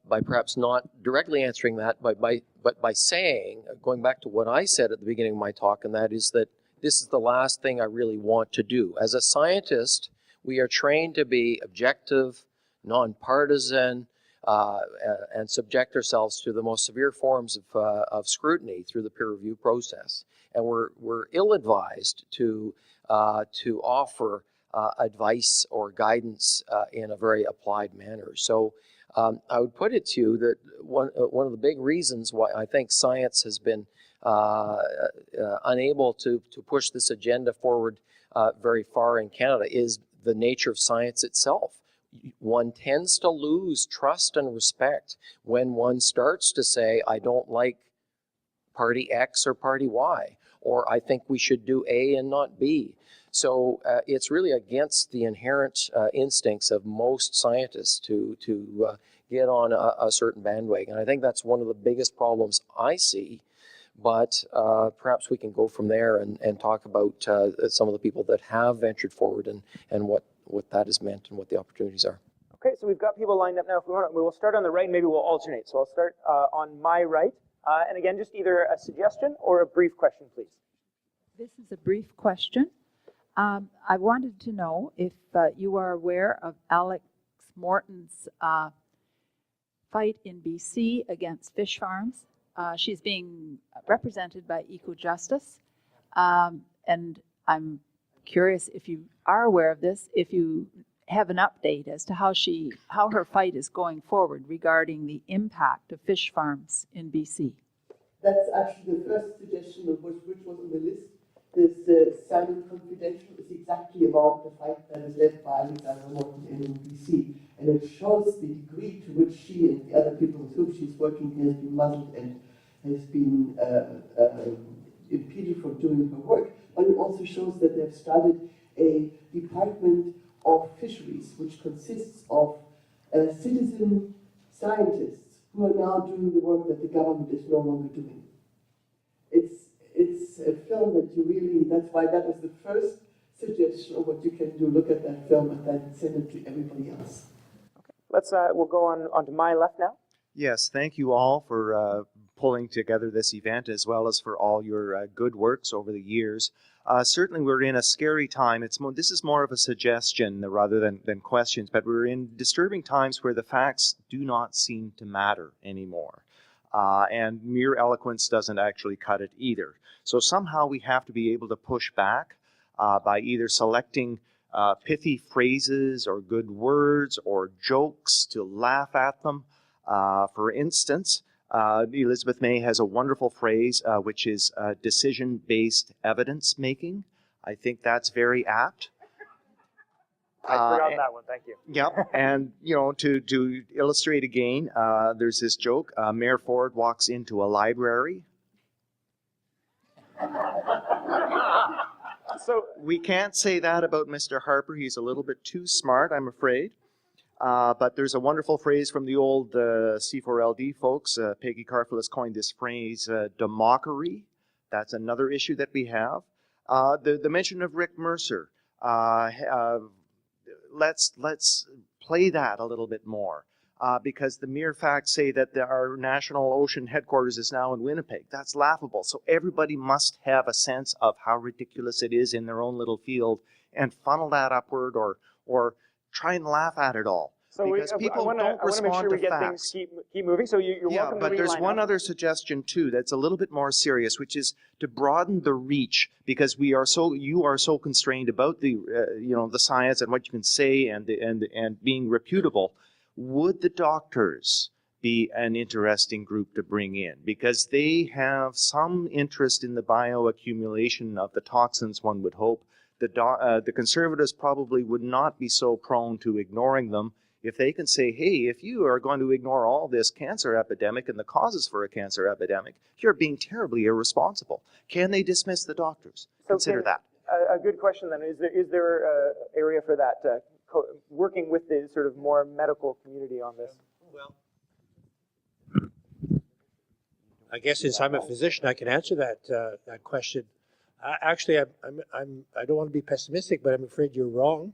by perhaps not directly answering that, but by saying, going back to what I said at the beginning of my talk, and that is that this is the last thing I really want to do. As a scientist, we are trained to be objective, nonpartisan, and subject ourselves to the most severe forms of scrutiny through the peer review process. And we're ill-advised to offer advice or guidance in a very applied manner. So I would put it to you that one of the big reasons why I think science has been unable to push this agenda forward very far in Canada is the nature of science itself. One tends to lose trust and respect when one starts to say, I don't like party X or party Y, or I think we should do A and not B. So it's really against the inherent instincts of most scientists to get on a certain bandwagon. I think that's one of the biggest problems I see, but perhaps we can go from there and talk about some of the people that have ventured forward and what that has meant and what the opportunities are. Okay, so we've got people lined up now. If we want, we will start on the right, and maybe we'll alternate. So I'll start on my right. And again, just either a suggestion or a brief question, please. This is a brief question. I wanted to know if you are aware of Alex Morton's fight in BC against fish farms. She's being represented by EcoJustice, and I'm curious if you are aware of this, if you have an update as to how her fight is going forward regarding the impact of fish farms in BC. That's actually the first suggestion of which was on the list. This Silent Confidential is exactly about the fight that is led by Alexandra Morton in BC. And it shows the degree to which she and the other people with whom she's working has been muzzled and has been impeded from doing her work. But it also shows that they've started a department of fisheries, which consists of citizen scientists who are now doing the work that the government is no longer doing. It's a film that you really, that's why that was the first suggestion of what you can do. Look at that film and then send it to everybody else. Let's, we'll go on to my left now. Yes, thank you all for pulling together this event, as well as for all your good works over the years. Certainly we're in a scary time. This is more of a suggestion rather than questions, but we're in disturbing times where the facts do not seem to matter anymore. And mere eloquence doesn't actually cut it either. So somehow we have to be able to push back by either selecting pithy phrases or good words or jokes to laugh at them. For instance, Elizabeth May has a wonderful phrase which is decision-based evidence making. I think that's very apt. I forgot that one, thank you. Yep, and to illustrate again, there's this joke, Mayor Ford walks into a library. So we can't say that about Mr. Harper. He's a little bit too smart, I'm afraid. But there's a wonderful phrase from the old C4LD folks. Peggy Carfelis coined this phrase, demockery. That's another issue that we have. The mention of Rick Mercer. Let's play that a little bit more. Because the mere facts say that our national ocean headquarters is now in Winnipeg. That's laughable. So everybody must have a sense of how ridiculous it is in their own little field and funnel that upward or try and laugh at it all. So because people don't respond make sure we to get facts. things keep moving. So you're welcome to but there's one other suggestion too that's a little bit more serious, which is to broaden the reach, because you are so constrained about the the science and what you can say and being reputable. Would the doctors be an interesting group to bring in? Because they have some interest in the bioaccumulation of the toxins, one would hope. The conservatives probably would not be so prone to ignoring them if they can say, hey, if you are going to ignore all this cancer epidemic and the causes for a cancer epidemic, you're being terribly irresponsible. Can they dismiss the doctors? Consider that. A good question then. Is there an area for that, working with the sort of more medical community on this? Well, I guess since I'm a physician, I can answer that question. Actually, I don't want to be pessimistic, but I'm afraid you're wrong.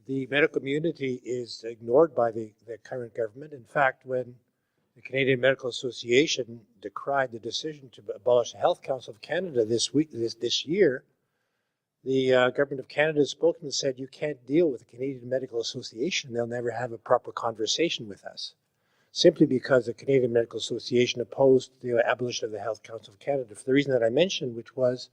The medical community is ignored by the current government. In fact, when the Canadian Medical Association decried the decision to abolish the Health Council of Canada this year, the government of Canada's spokesman said, you can't deal with the Canadian Medical Association. They'll never have a proper conversation with us. Simply because the Canadian Medical Association opposed the abolition of the Health Council of Canada for the reason that I mentioned, which was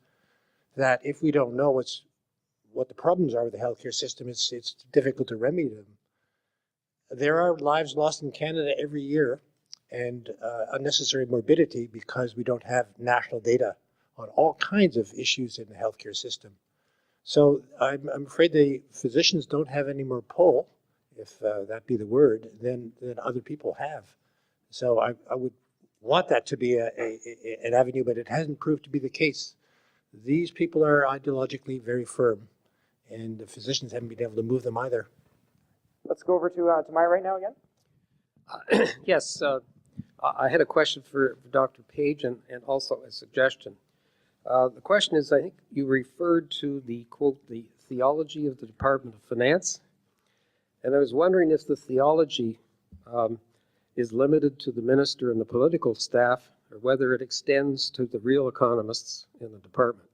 that if we don't know what the problems are with the healthcare system, it's difficult to remedy them. There are lives lost in Canada every year and unnecessary morbidity because we don't have national data on all kinds of issues in the healthcare system. So I'm afraid the physicians don't have any more pull, if that be the word, than other people have. So I would want that to be an avenue, but it hasn't proved to be the case. These people are ideologically very firm, and the physicians haven't been able to move them either. Let's go over to my right now again. Yes, I had a question for Dr. Page and also a suggestion. The question is, I think you referred to the, quote, the theology of the Department of Finance. And I was wondering if the theology is limited to the minister and the political staff, or whether it extends to the real economists in the department.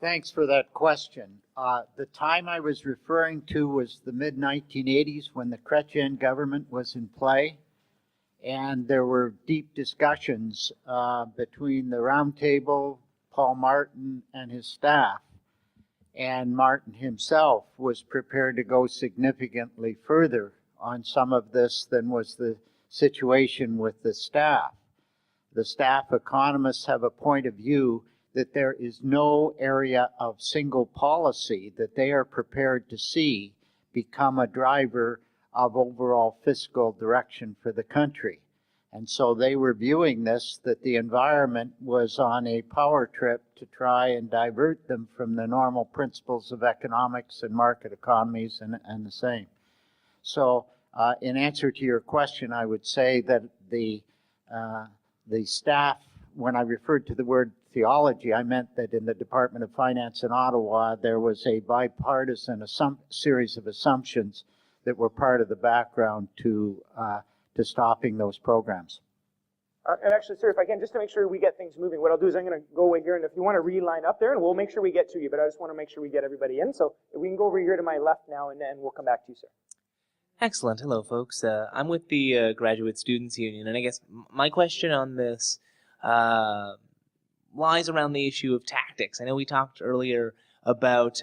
Thanks for that question. The time I was referring to was the mid-1980s when the Chrétien government was in play. And there were deep discussions between the Roundtable, Paul Martin, and his staff. And Martin himself was prepared to go significantly further on some of this than was the situation with the staff. The staff economists have a point of view that there is no area of single policy that they are prepared to see become a driver of overall fiscal direction for the country. And so they were viewing this, that the environment was on a power trip to try and divert them from the normal principles of economics and market economies and the same. So in answer to your question, I would say that the staff, when I referred to the word theology, I meant that in the Department of Finance in Ottawa, there was a bipartisan series of assumptions that were part of the background to stopping those programs. And actually, sir, if I can, just to make sure we get things moving, what I'll do is I'm going to go away here, and if you want to reline up there, and we'll make sure we get to you, but I just want to make sure we get everybody in. So if we can go over here to my left now, and then we'll come back to you, sir. Excellent. Hello, folks. I'm with the Graduate Students Union, and I guess my question on this lies around the issue of tactics. I know we talked earlier about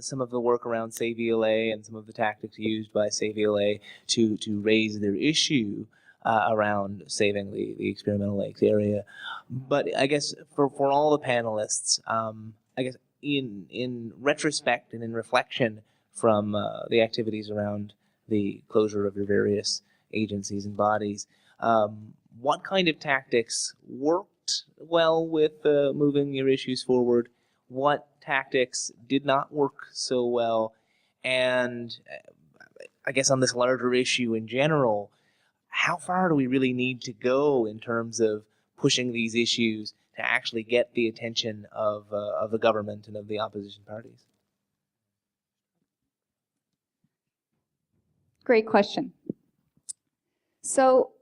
some of the work around Save ELA and some of the tactics used by Save ELA to raise their issue around saving the experimental lakes area. But I guess for all the panelists, I guess in retrospect and in reflection from the activities around the closure of your various agencies and bodies, what kind of tactics worked well with moving your issues forward? What tactics did not work so well? And I guess on this larger issue in general, how far do we really need to go in terms of pushing these issues to actually get the attention of the government and of the opposition parties? Great question. So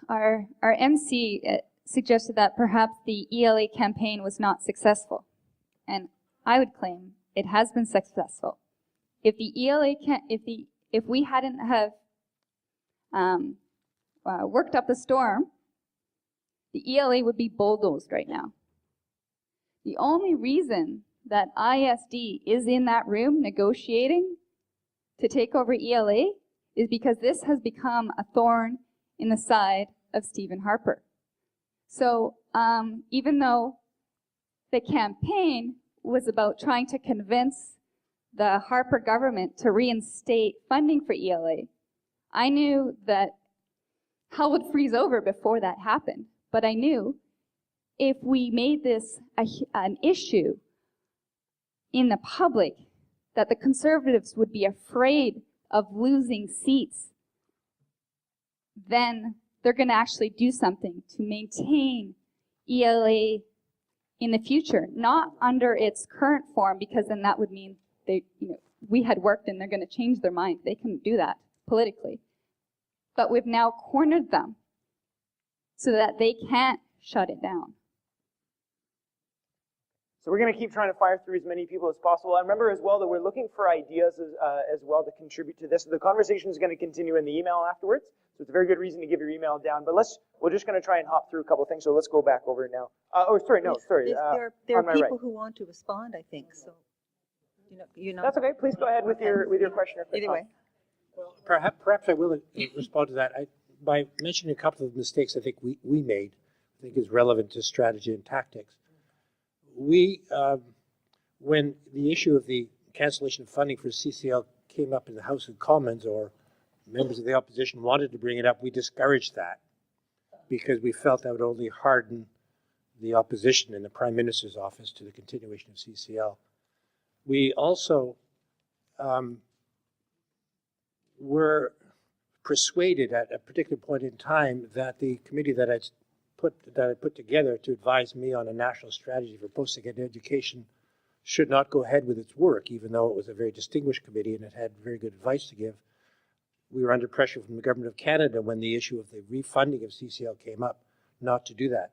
our MC suggested that perhaps the ELA campaign was not successful. And I would claim it has been successful. If the ELA if we hadn't have worked up the storm, the ELA would be bulldozed right now. The only reason that ISD is in that room negotiating to take over ELA is because this has become a thorn in the side of Stephen Harper. So even though the campaign was about trying to convince the Harper government to reinstate funding for ELA, I knew that hell would freeze over before that happened. But I knew if we made this an issue in the public, that the Conservatives would be afraid of losing seats, then they're going to actually do something to maintain ELA in the future, not under its current form, because then that would mean we had worked and they're going to change their mind. They couldn't do that politically. But we've now cornered them so that they can't shut it down. So we're going to keep trying to fire through as many people as possible. I remember as well that we're looking for ideas as well to contribute to this. So the conversation is going to continue in the email afterwards. So it's a very good reason to give your email down. But we're just going to try and hop through a couple things. So let's go back over it now. There are people who want to respond, I think. So you know. That's okay. Please go ahead with your question. Either way. Well, perhaps I will respond to that. By mentioning a couple of mistakes I think we made, I think is relevant to strategy and tactics. We, when the issue of the cancellation of funding for CCL came up in the House of Commons, or members of the opposition wanted to bring it up, we discouraged that because we felt that would only harden the opposition in the Prime Minister's office to the continuation of CCL. We also were persuaded at a particular point in time that the committee that I put together to advise me on a national strategy for post-secondary education should not go ahead with its work, even though it was a very distinguished committee and it had very good advice to give. We were under pressure from the Government of Canada when the issue of the refunding of CCL came up, not to do that.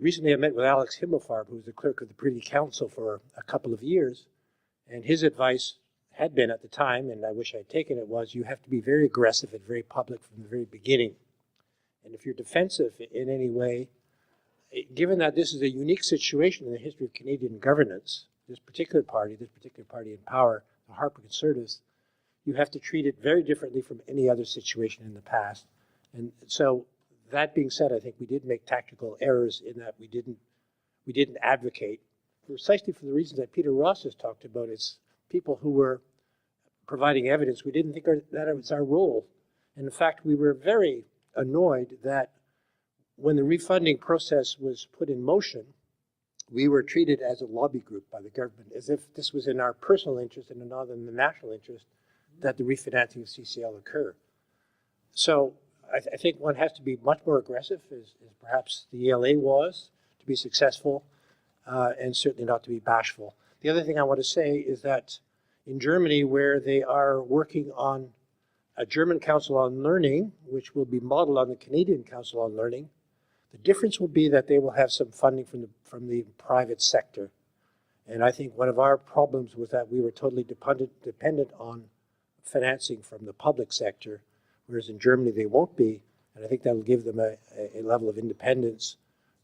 Recently I met with Alex Himmelfarb, who was the clerk of the Privy Council for a couple of years, and his advice had been at the time, and I wish I'd taken it, was you have to be very aggressive and very public from the very beginning. And if you're defensive in any way, given that this is a unique situation in the history of Canadian governance, this particular party in power, the Harper Conservatives, you have to treat it very differently from any other situation in the past. And so, that being said, I think we did make tactical errors in that we didn't advocate precisely for the reasons that Peter Ross has talked about. It's people who were providing evidence. We didn't think that it was our role. And in fact, we were very annoyed that when the refunding process was put in motion, we were treated as a lobby group by the government, as if this was in our personal interest and not in the national interest that the refinancing of CCL occur. So I think one has to be much more aggressive, as perhaps the ELA was, to be successful, and certainly not to be bashful. The other thing I want to say is that in Germany, where they are working on a German Council on Learning, which will be modeled on the Canadian Council on Learning, the difference will be that they will have some funding from the private sector. And I think one of our problems was that we were totally dependent on financing from the public sector, whereas in Germany they won't be. And I think that will give them a level of independence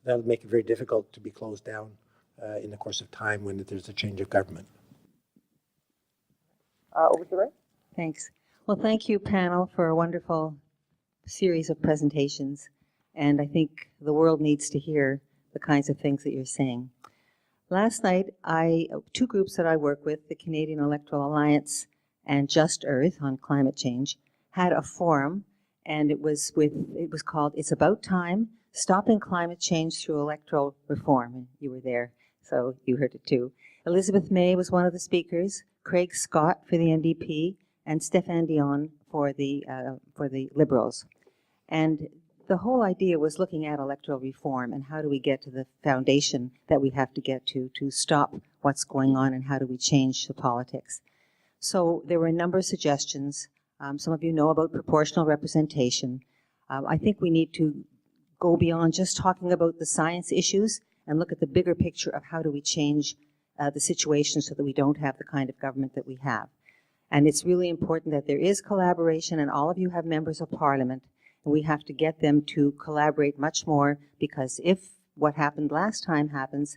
that will make it very difficult to be closed down in the course of time when there's a change of government. Over to the right. Thanks. Well, thank you, panel, for a wonderful series of presentations. And I think the world needs to hear the kinds of things that you're saying. Last night, two groups that I work with, the Canadian Electoral Alliance and Just Earth on climate change, had a forum, and it was called "It's About Time: Stopping Climate Change Through Electoral Reform." And you were there, so you heard it too. Elizabeth May was one of the speakers, Craig Scott for the NDP, and Stéphane Dion for the Liberals. And the whole idea was looking at electoral reform and how do we get to the foundation that we have to get to stop what's going on and how do we change the politics. So there were a number of suggestions. Some of you know about proportional representation. I think we need to go beyond just talking about the science issues and look at the bigger picture of how do we change the situation so that we don't have the kind of government that we have. And it's really important that there is collaboration, and all of you have members of parliament, and we have to get them to collaborate much more, because if what happened last time happens,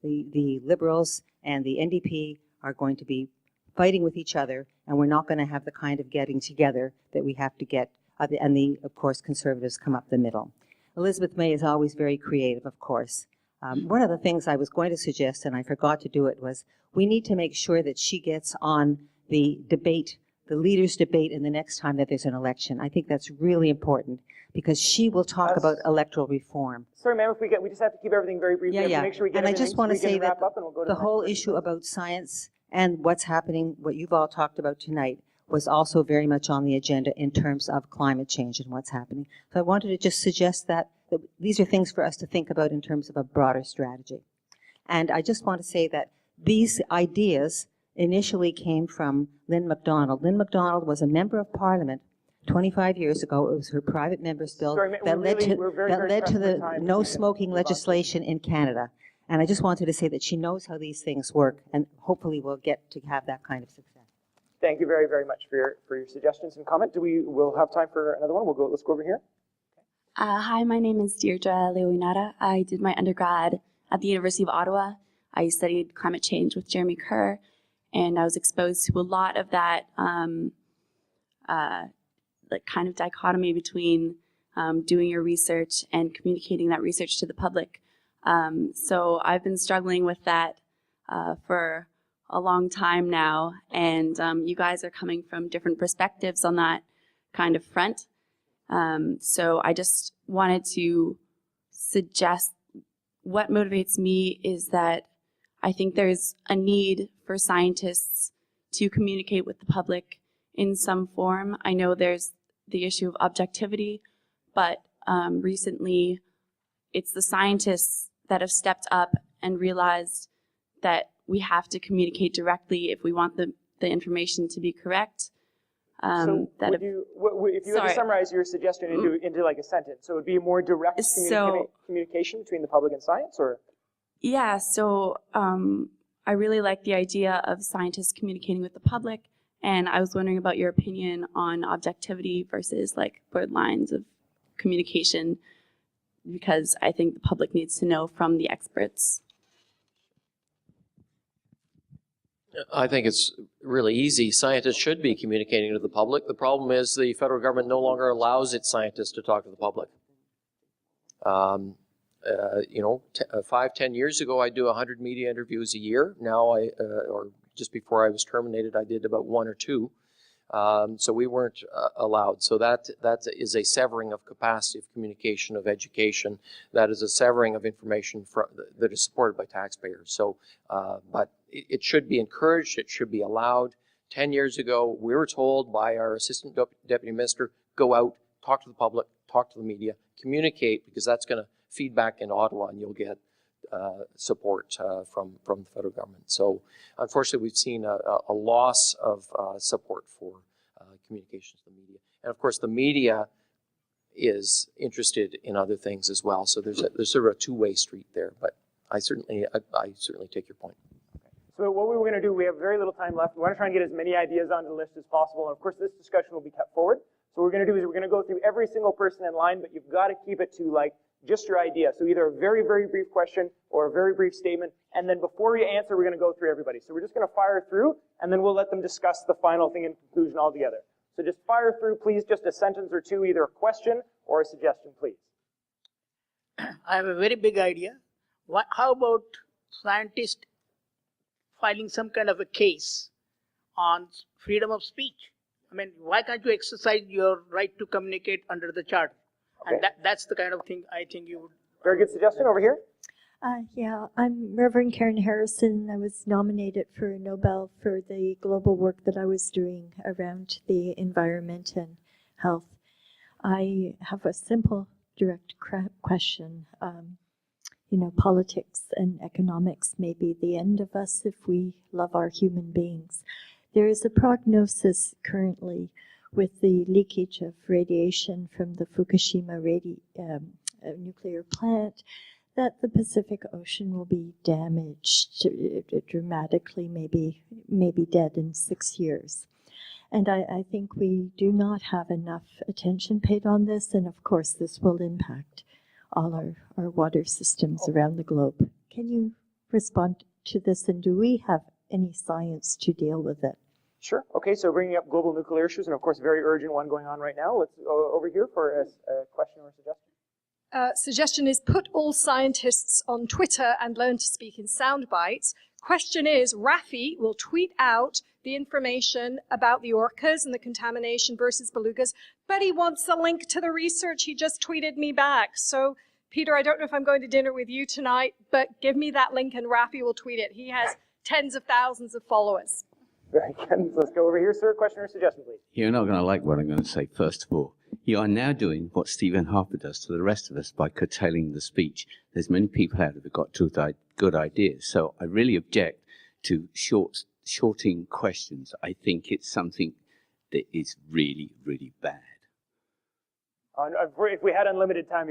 the Liberals and the NDP are going to be fighting with each other, and we're not going to have the kind of getting together that we have to get, and of course, Conservatives come up the middle. Elizabeth May is always very creative, of course. One of the things I was going to suggest, and I forgot to do it, was we need to make sure that she gets on the debate, the leaders' debate, in the next time that there's an election. I think that's really important, because she will talk about electoral reform. Sorry, ma'am, we just have to keep everything very brief. Yeah. To make sure we get and I everything just want to say that we'll the whole issue about science and what's happening, what you've all talked about tonight, was also very much on the agenda in terms of climate change and what's happening. So I wanted to just suggest that these are things for us to think about in terms of a broader strategy. And I just want to say that these ideas initially came from Lynn MacDonald. Lynn MacDonald was a member of Parliament 25 years ago. It was her private member's bill that led to the no smoking legislation in Canada. And I just wanted to say that she knows how these things work, and hopefully we'll get to have that kind of success. Thank you very, very much for your suggestions and comment. We'll have time for another one. Let's go over here. Hi, my name is Deirdre Leoinata. I did my undergrad at the University of Ottawa. I studied climate change with Jeremy Kerr, and I was exposed to a lot of that kind of dichotomy between doing your research and communicating that research to the public. So I've been struggling with that for a long time now, and you guys are coming from different perspectives on that kind of front. So I just wanted to suggest what motivates me is that I think there's a need for scientists to communicate with the public in some form. I know there's the issue of objectivity, but recently it's the scientists that have stepped up and realized that we have to communicate directly if we want the information to be correct. So if you had to summarize your suggestion into like a sentence, so it would be a more direct communication between the public and science, or? Yeah, so I really like the idea of scientists communicating with the public, and I was wondering about your opinion on objectivity versus like blurred lines of communication, because I think the public needs to know from the experts. I think it's really easy. Scientists should be communicating to the public. The problem is the federal government no longer allows its scientists to talk to the public. 5-10 years ago, I'd do 100 media interviews a year. Now, or just before I was terminated, I did about 1 or 2. So we weren't allowed. So that is a severing of capacity of communication, of education. That is a severing of information that is supported by taxpayers. So, but it should be encouraged. It should be allowed. 10 years ago, we were told by our assistant deputy minister, go out, talk to the public, talk to the media, communicate, because that's going to feed back into Ottawa, and you'll get support from the federal government. So unfortunately, we've seen a loss of support for communications to the media. And of course, the media is interested in other things as well. So there's sort of a two-way street there. But I certainly take your point. So what we were going to do, we have very little time left. We want to try and get as many ideas onto the list as possible. And of course, this discussion will be kept forward. So what we're going to do is we're going to go through every single person in line, but you've got to keep it to like just your idea. So either a very, very brief question or a very brief statement. And then before you answer, we're going to go through everybody. So we're just going to fire through, and then we'll let them discuss the final thing in conclusion all together. So just fire through, please, just a sentence or two, either a question or a suggestion, please. I have a very big idea. How about scientists filing some kind of a case on freedom of speech? I mean, why can't you exercise your right to communicate under the Charter? Okay. And that's the kind of thing I think you would... Very good suggestion over here. Yeah, I'm Reverend Karen Harrison. I was nominated for a Nobel for the global work that I was doing around the environment and health. I have a simple, direct question. Politics and economics may be the end of us if we love our human beings. There is a prognosis currently with the leakage of radiation from the Fukushima nuclear plant that the Pacific Ocean will be damaged dramatically, maybe dead in 6 years. And I think we do not have enough attention paid on this, and of course this will impact all our water systems around the globe. Can you respond to this, and do we have any science to deal with it? Sure. Okay, so bringing up global nuclear issues, and of course a very urgent one going on right now. Let's go over here for a question or a suggestion. Suggestion is put all scientists on Twitter and learn to speak in sound bites. Question is, Rafi will tweet out the information about the orcas and the contamination versus belugas, but he wants a link to the research. He just tweeted me back. So, Peter, I don't know if I'm going to dinner with you tonight, but give me that link and Rafi will tweet it. He has tens of thousands of followers. Very good. Let's go over here, sir. Question or suggestion, please. You're not going to like what I'm going to say, first of all. You are now doing what Stephen Harper does to the rest of us by curtailing the speech. There's many people out there who've got good ideas. So I really object to shorting questions. I think it's something that is really, really bad. If we had unlimited time,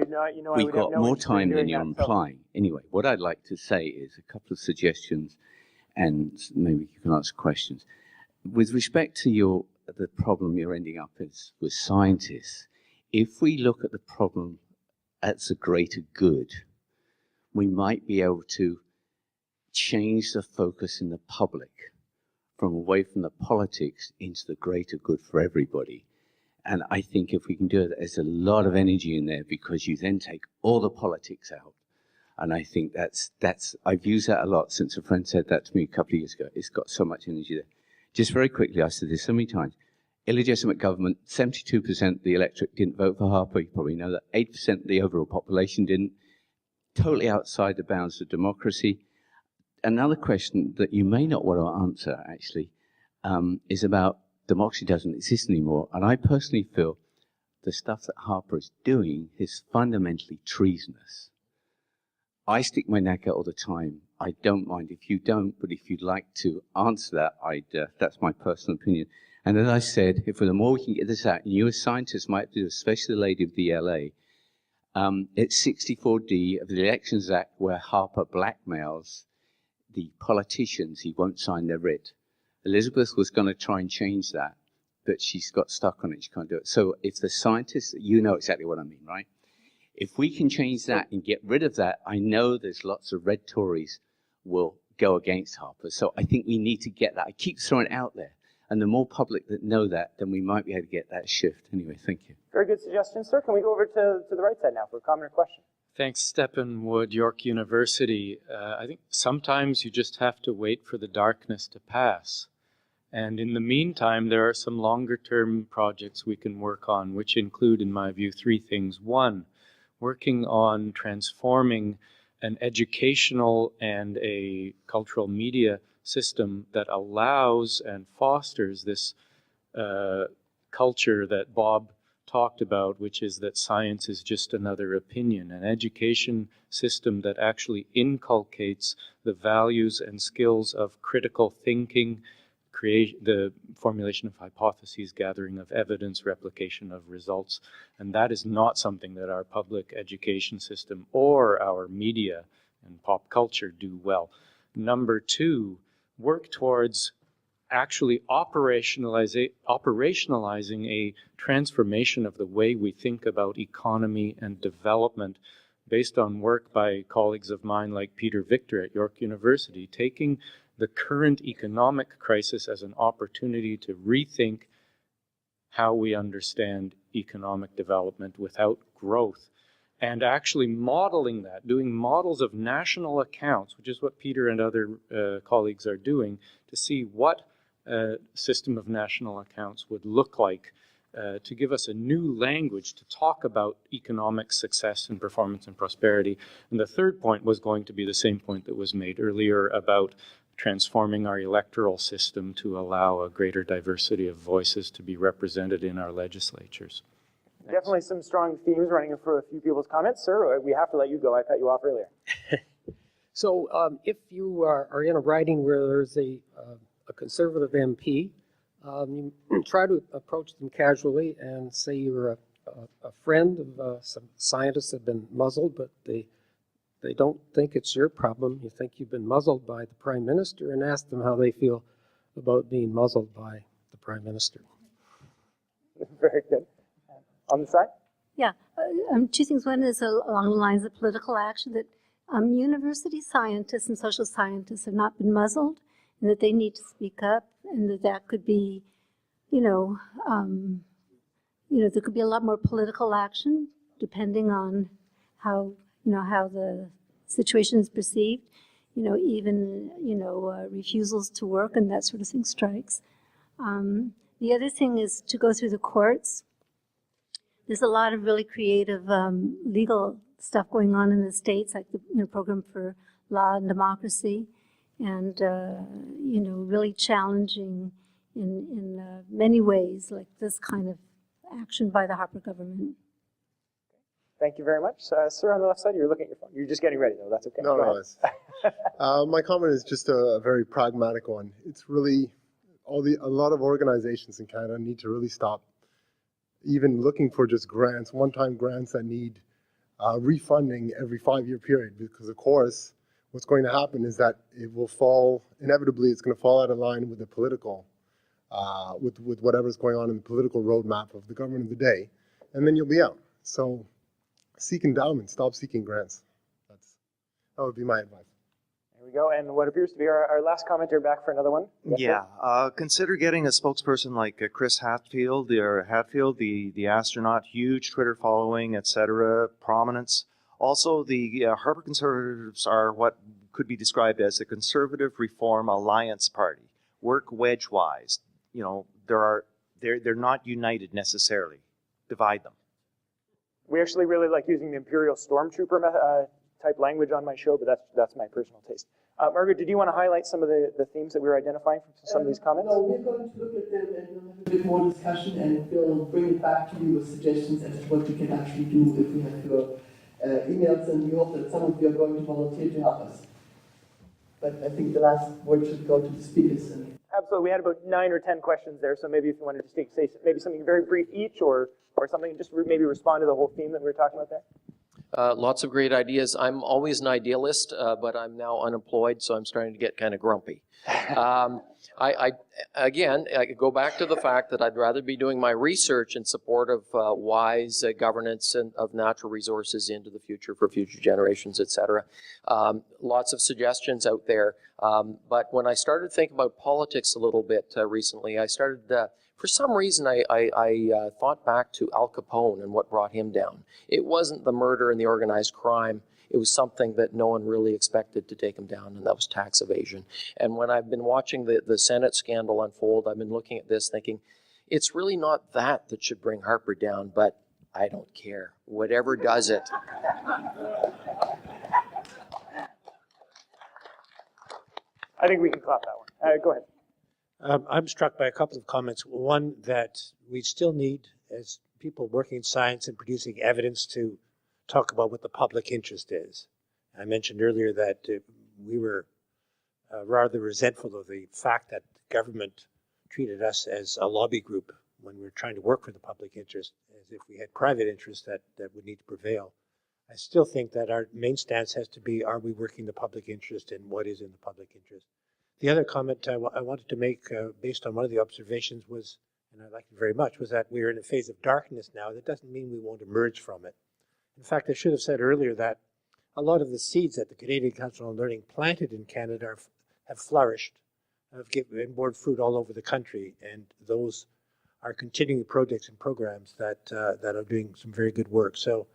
We've got more time than you're implying. Anyway, what I'd like to say is a couple of suggestions, and maybe you can answer questions. With respect to the problem you're ending up with scientists, if we look at the problem as a greater good, we might be able to change the focus in the public from away from the politics into the greater good for everybody. And I think if we can do it, there's a lot of energy in there, because you then take all the politics out. And I think I've used that a lot since a friend said that to me a couple of years ago. It's got so much energy there. Just very quickly, I said this so many times. Illegitimate government, 72% of the electorate didn't vote for Harper. You probably know that. 8% of the overall population didn't. Totally outside the bounds of democracy. Another question that you may not want to answer, actually, is about democracy doesn't exist anymore. And I personally feel the stuff that Harper is doing is fundamentally treasonous. I stick my neck out all the time. I don't mind if you don't, but if you'd like to answer that, that's my personal opinion. And as I said, if the more we can get this out, and you as scientists might do, especially the lady of the LA, it's 64D of the Elections Act where Harper blackmails the politicians. He won't sign their writ. Elizabeth was going to try and change that, but she's got stuck on it. She can't do it. So if the scientists, you know exactly what I mean, right? If we can change that and get rid of that, I know there's lots of red Tories will go against Harper. So I think we need to get that. I keep throwing it out there. And the more public that know that, then we might be able to get that shift. Anyway, thank you. Very good suggestion, sir. Can we go over to the right side now for a comment or question? Thanks, Steppenwood, York University. I think sometimes you just have to wait for the darkness to pass. And in the meantime, there are some longer-term projects we can work on, which include, in my view, three things. One, working on transforming an educational and a cultural media system that allows and fosters this culture that Bob talked about, which is that science is just another opinion, an education system that actually inculcates the values and skills of critical thinking, the formulation of hypotheses, gathering of evidence, replication of results. And that is not something that our public education system or our media and pop culture do well. Number two, work towards actually operationalizing a transformation of the way we think about economy and development based on work by colleagues of mine like Peter Victor at York University, taking the current economic crisis as an opportunity to rethink how we understand economic development without growth, and actually modeling that, doing models of national accounts, which is what Peter and other colleagues are doing, to see what a system of national accounts would look like, to give us a new language to talk about economic success and performance and prosperity. And the third point was going to be the same point that was made earlier about transforming our electoral system to allow a greater diversity of voices to be represented in our legislatures. Definitely some strong themes running for a few people's comments. Sir, we have to let you go. I cut you off earlier. So if you are in a riding where there's a conservative MP, you try to approach them casually and say you're a friend of some scientists that have been muzzled, but they don't think it's your problem. You think you've been muzzled by the Prime Minister, and ask them how they feel about being muzzled by the Prime Minister. Very good. On the side? Yeah, two things. One is along the lines of political action, that university scientists and social scientists have not been muzzled, and that they need to speak up, and that could be, there could be a lot more political action depending on how the situation is perceived. Even refusals to work and that sort of thing, strikes. The other thing is to go through the courts. There's a lot of really creative legal stuff going on in the States, like the Program for Law and Democracy, and really challenging in many ways, like this kind of action by the Harper government. Thank you very much. Sir, on the left side, you're looking at your phone. You're just getting ready, though. That's okay. No, my comment is just a very pragmatic one. It's really a lot of organizations in Canada need to really stop even looking for just grants, one-time grants that need refunding every 5-year period, because of course what's going to happen is that it will fall, inevitably it's going to fall out of line with the political, with whatever's going on in the political roadmap of the government of the day, and then you'll be out. So seek endowments, stop seeking grants. That would be my advice. There we go. And what appears to be our last commenter back for another one. Yes, consider getting a spokesperson like Chris Hadfield, the astronaut, huge Twitter following, etc., prominence. Also, the Harper Conservatives are what could be described as a Conservative Reform Alliance Party. Work wedge-wise. They're not united necessarily. Divide them. We actually really like using the Imperial Stormtrooper type language on my show, but that's my personal taste. Margaret, did you want to highlight some of the themes that we were identifying from some of these comments? No, we're going to look at them and we'll have a bit more discussion, and we'll bring it back to you with suggestions as to what we can actually do if we have your emails, and we hope that some of you are going to volunteer to help us. But I think the last word should go to the speakers. Absolutely. We had about 9 or 10 questions there, so maybe if you wanted to say maybe something very brief each, or something, just maybe respond to the whole theme that we were talking about there. Lots of great ideas. I'm always an idealist, but I'm now unemployed, so I'm starting to get kind of grumpy. Again, I could go back to the fact that I'd rather be doing my research in support of wise governance of natural resources into the future for future generations, etc. Lots of suggestions out there. But when I started thinking about politics a little bit recently, I started, for some reason, I thought back to Al Capone and what brought him down. It wasn't the murder and the organized crime. It was something that no one really expected to take him down, and that was tax evasion. And when I've been watching the Senate scandal unfold, I've been looking at this thinking, it's really not that should bring Harper down, but I don't care. Whatever does it. I think we can clap that one. Go ahead. I'm struck by a couple of comments. One, that we still need, as people working in science and producing evidence, to talk about what the public interest is. I mentioned earlier that we were rather resentful of the fact that the government treated us as a lobby group when we were trying to work for the public interest, as if we had private interests that would need to prevail. I still think that our main stance has to be, are we working the public interest and what is in the public interest? The other comment I wanted to make based on one of the observations was, and I liked it very much, was that we're in a phase of darkness now. That doesn't mean we won't emerge from it. In fact, I should have said earlier that a lot of the seeds that the Canadian Council on Learning planted in Canada have flourished, have given borne fruit all over the country, and those are continuing projects and programs that are doing some very good work. So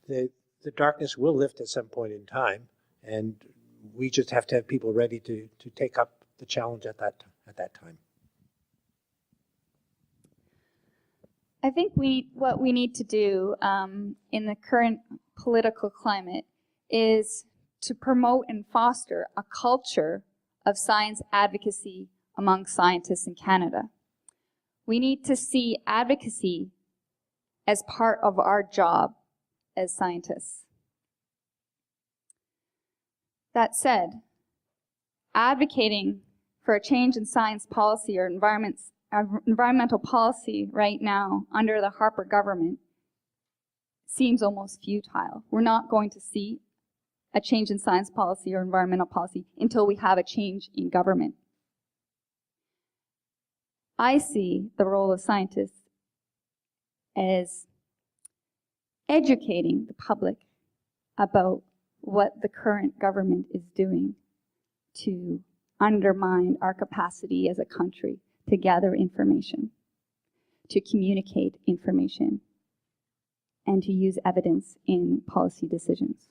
the darkness will lift at some point in time, and we just have to have people ready to take up the challenge at that time. I think what we need to do in the current political climate is to promote and foster a culture of science advocacy among scientists in Canada. We need to see advocacy as part of our job as scientists. That said, advocating for a change in science policy or environmental policy right now under the Harper government seems almost futile. We're not going to see a change in science policy or environmental policy until we have a change in government. I see the role of scientists as educating the public about what the current government is doing to undermine our capacity as a country to gather information, to communicate information, and to use evidence in policy decisions.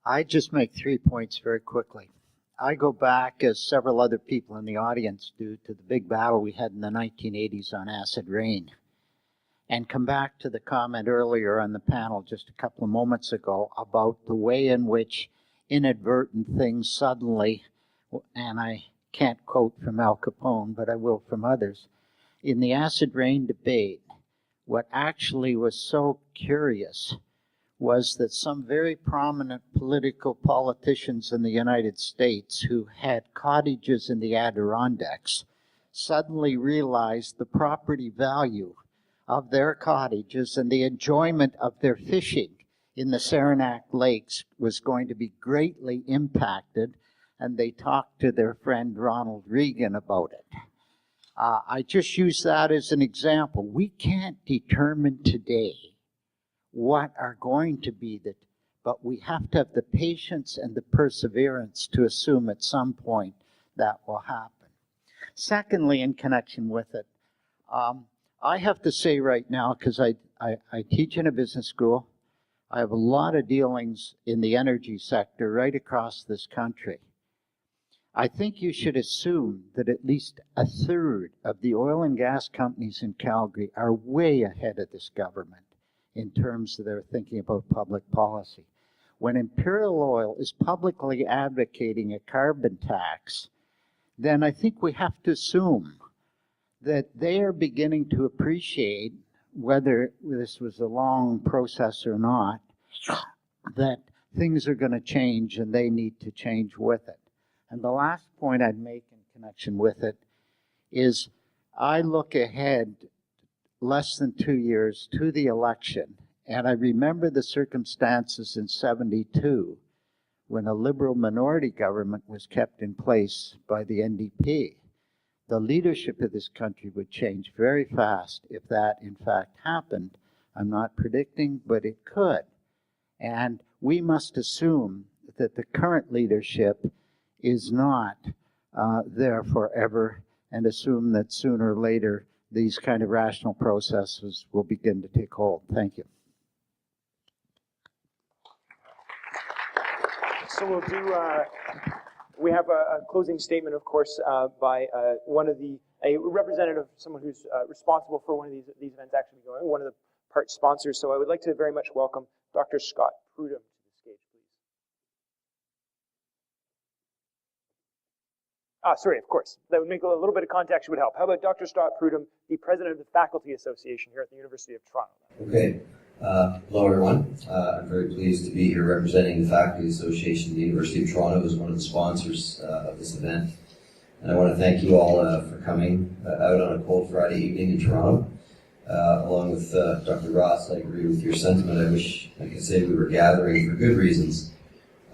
I just make 3 points very quickly. I go back, as several other people in the audience do, to the big battle we had in the 1980s on acid rain, and come back to the comment earlier on the panel just a couple of moments ago about the way in which inadvertent things suddenly, and I can't quote from Al Capone, but I will from others, in the acid rain debate, what actually was so curious was that some very prominent political politicians in the United States who had cottages in the Adirondacks suddenly realized the property value of their cottages and the enjoyment of their fishing in the Saranac Lakes was going to be greatly impacted, and they talked to their friend Ronald Reagan about it. I just use that as an example. We can't determine today what are going to be but we have to have the patience and the perseverance to assume at some point that will happen. Secondly, in connection with it, I have to say right now, because I teach in a business school, I have a lot of dealings in the energy sector right across this country. I think you should assume that at least a third of the oil and gas companies in Calgary are way ahead of this government in terms of their thinking about public policy. When Imperial Oil is publicly advocating a carbon tax, then I think we have to assume that they are beginning to appreciate, whether this was a long process or not, that things are going to change and they need to change with it. And the last point I'd make in connection with it is I look ahead less than 2 years to the election, and I remember the circumstances in '72 when a liberal minority government was kept in place by the NDP. The leadership of this country would change very fast if that in fact happened. I'm not predicting, but it could. And we must assume that the current leadership is not there forever, and assume that sooner or later these kind of rational processes will begin to take hold. Thank you. So we'll do, we have a closing statement, of course, by a representative, someone who's responsible for one of these events actually going, one of the part sponsors. So I would like to very much welcome Dr. Scott Prudhomme to the stage, please. Sorry, of course. That would make a little bit of context would help. How about Dr. Scott Prudhomme, the president of the Faculty Association here at the University of Toronto? Okay. Hello, everyone. I'm very pleased to be here representing the Faculty Association of the University of Toronto as one of the sponsors of this event. And I want to thank you all for coming out on a cold Friday evening in Toronto. Along with Dr. Ross, I agree with your sentiment. I wish I could say we were gathering for good reasons,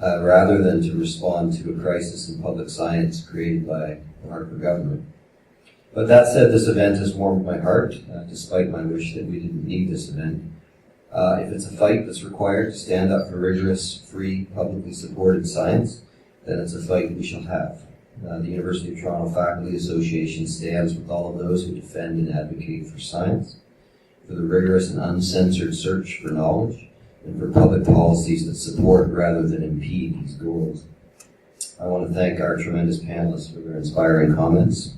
rather than to respond to a crisis in public science created by the Harper government. But that said, this event has warmed my heart, despite my wish that we didn't need this event. If it's a fight that's required to stand up for rigorous, free, publicly supported science, then it's a fight we shall have. The University of Toronto Faculty Association stands with all of those who defend and advocate for science, for the rigorous and uncensored search for knowledge, and for public policies that support rather than impede these goals. I want to thank our tremendous panelists for their inspiring comments.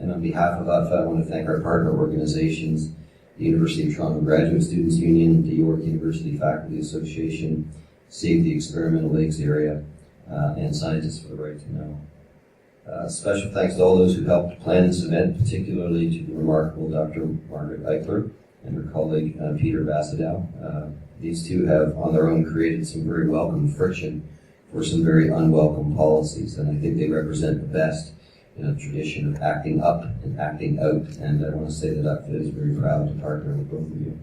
And on behalf of UTFA, I want to thank our partner organizations, the University of Toronto Graduate Students Union, the York University Faculty Association, Save the Experimental Lakes Area, and Scientists for the Right to Know. Special thanks to all those who helped plan this event, particularly to the remarkable Dr. Margaret Eichler and her colleague Peter Bassadow. These two have on their own created some very welcome friction for some very unwelcome policies, and I think they represent the best in a tradition of acting up and acting out, and I want to say that UTFA is very proud to partner with both of you.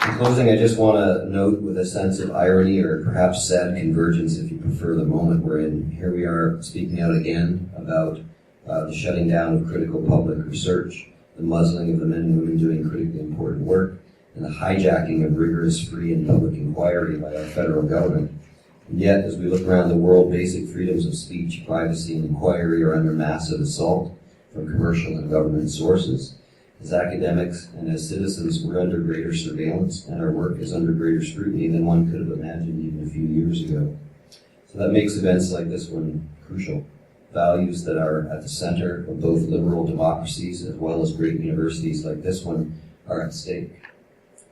In closing, I just want to note with a sense of irony, or perhaps sad convergence if you prefer, the moment we're in. Here we are speaking out again about the shutting down of critical public research, the muzzling of the men and women doing critically important work, and the hijacking of rigorous, free, and public inquiry by our federal government. And yet, as we look around the world, basic freedoms of speech, privacy, and inquiry are under massive assault from commercial and government sources. As academics and as citizens, we're under greater surveillance, and our work is under greater scrutiny than one could have imagined even a few years ago. So that makes events like this one crucial. Values that are at the center of both liberal democracies as well as great universities like this one are at stake.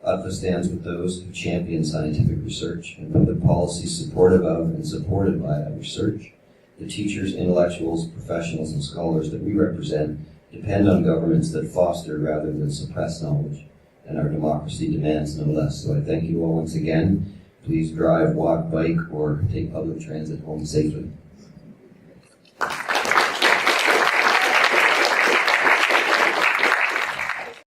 UTFA stands with those who champion scientific research and public policy supportive of and supported by that research. The teachers, intellectuals, professionals, and scholars that we represent depend on governments that foster rather than suppress knowledge, and our democracy demands no less. So I thank you all once again. Please drive, walk, bike, or take public transit home safely.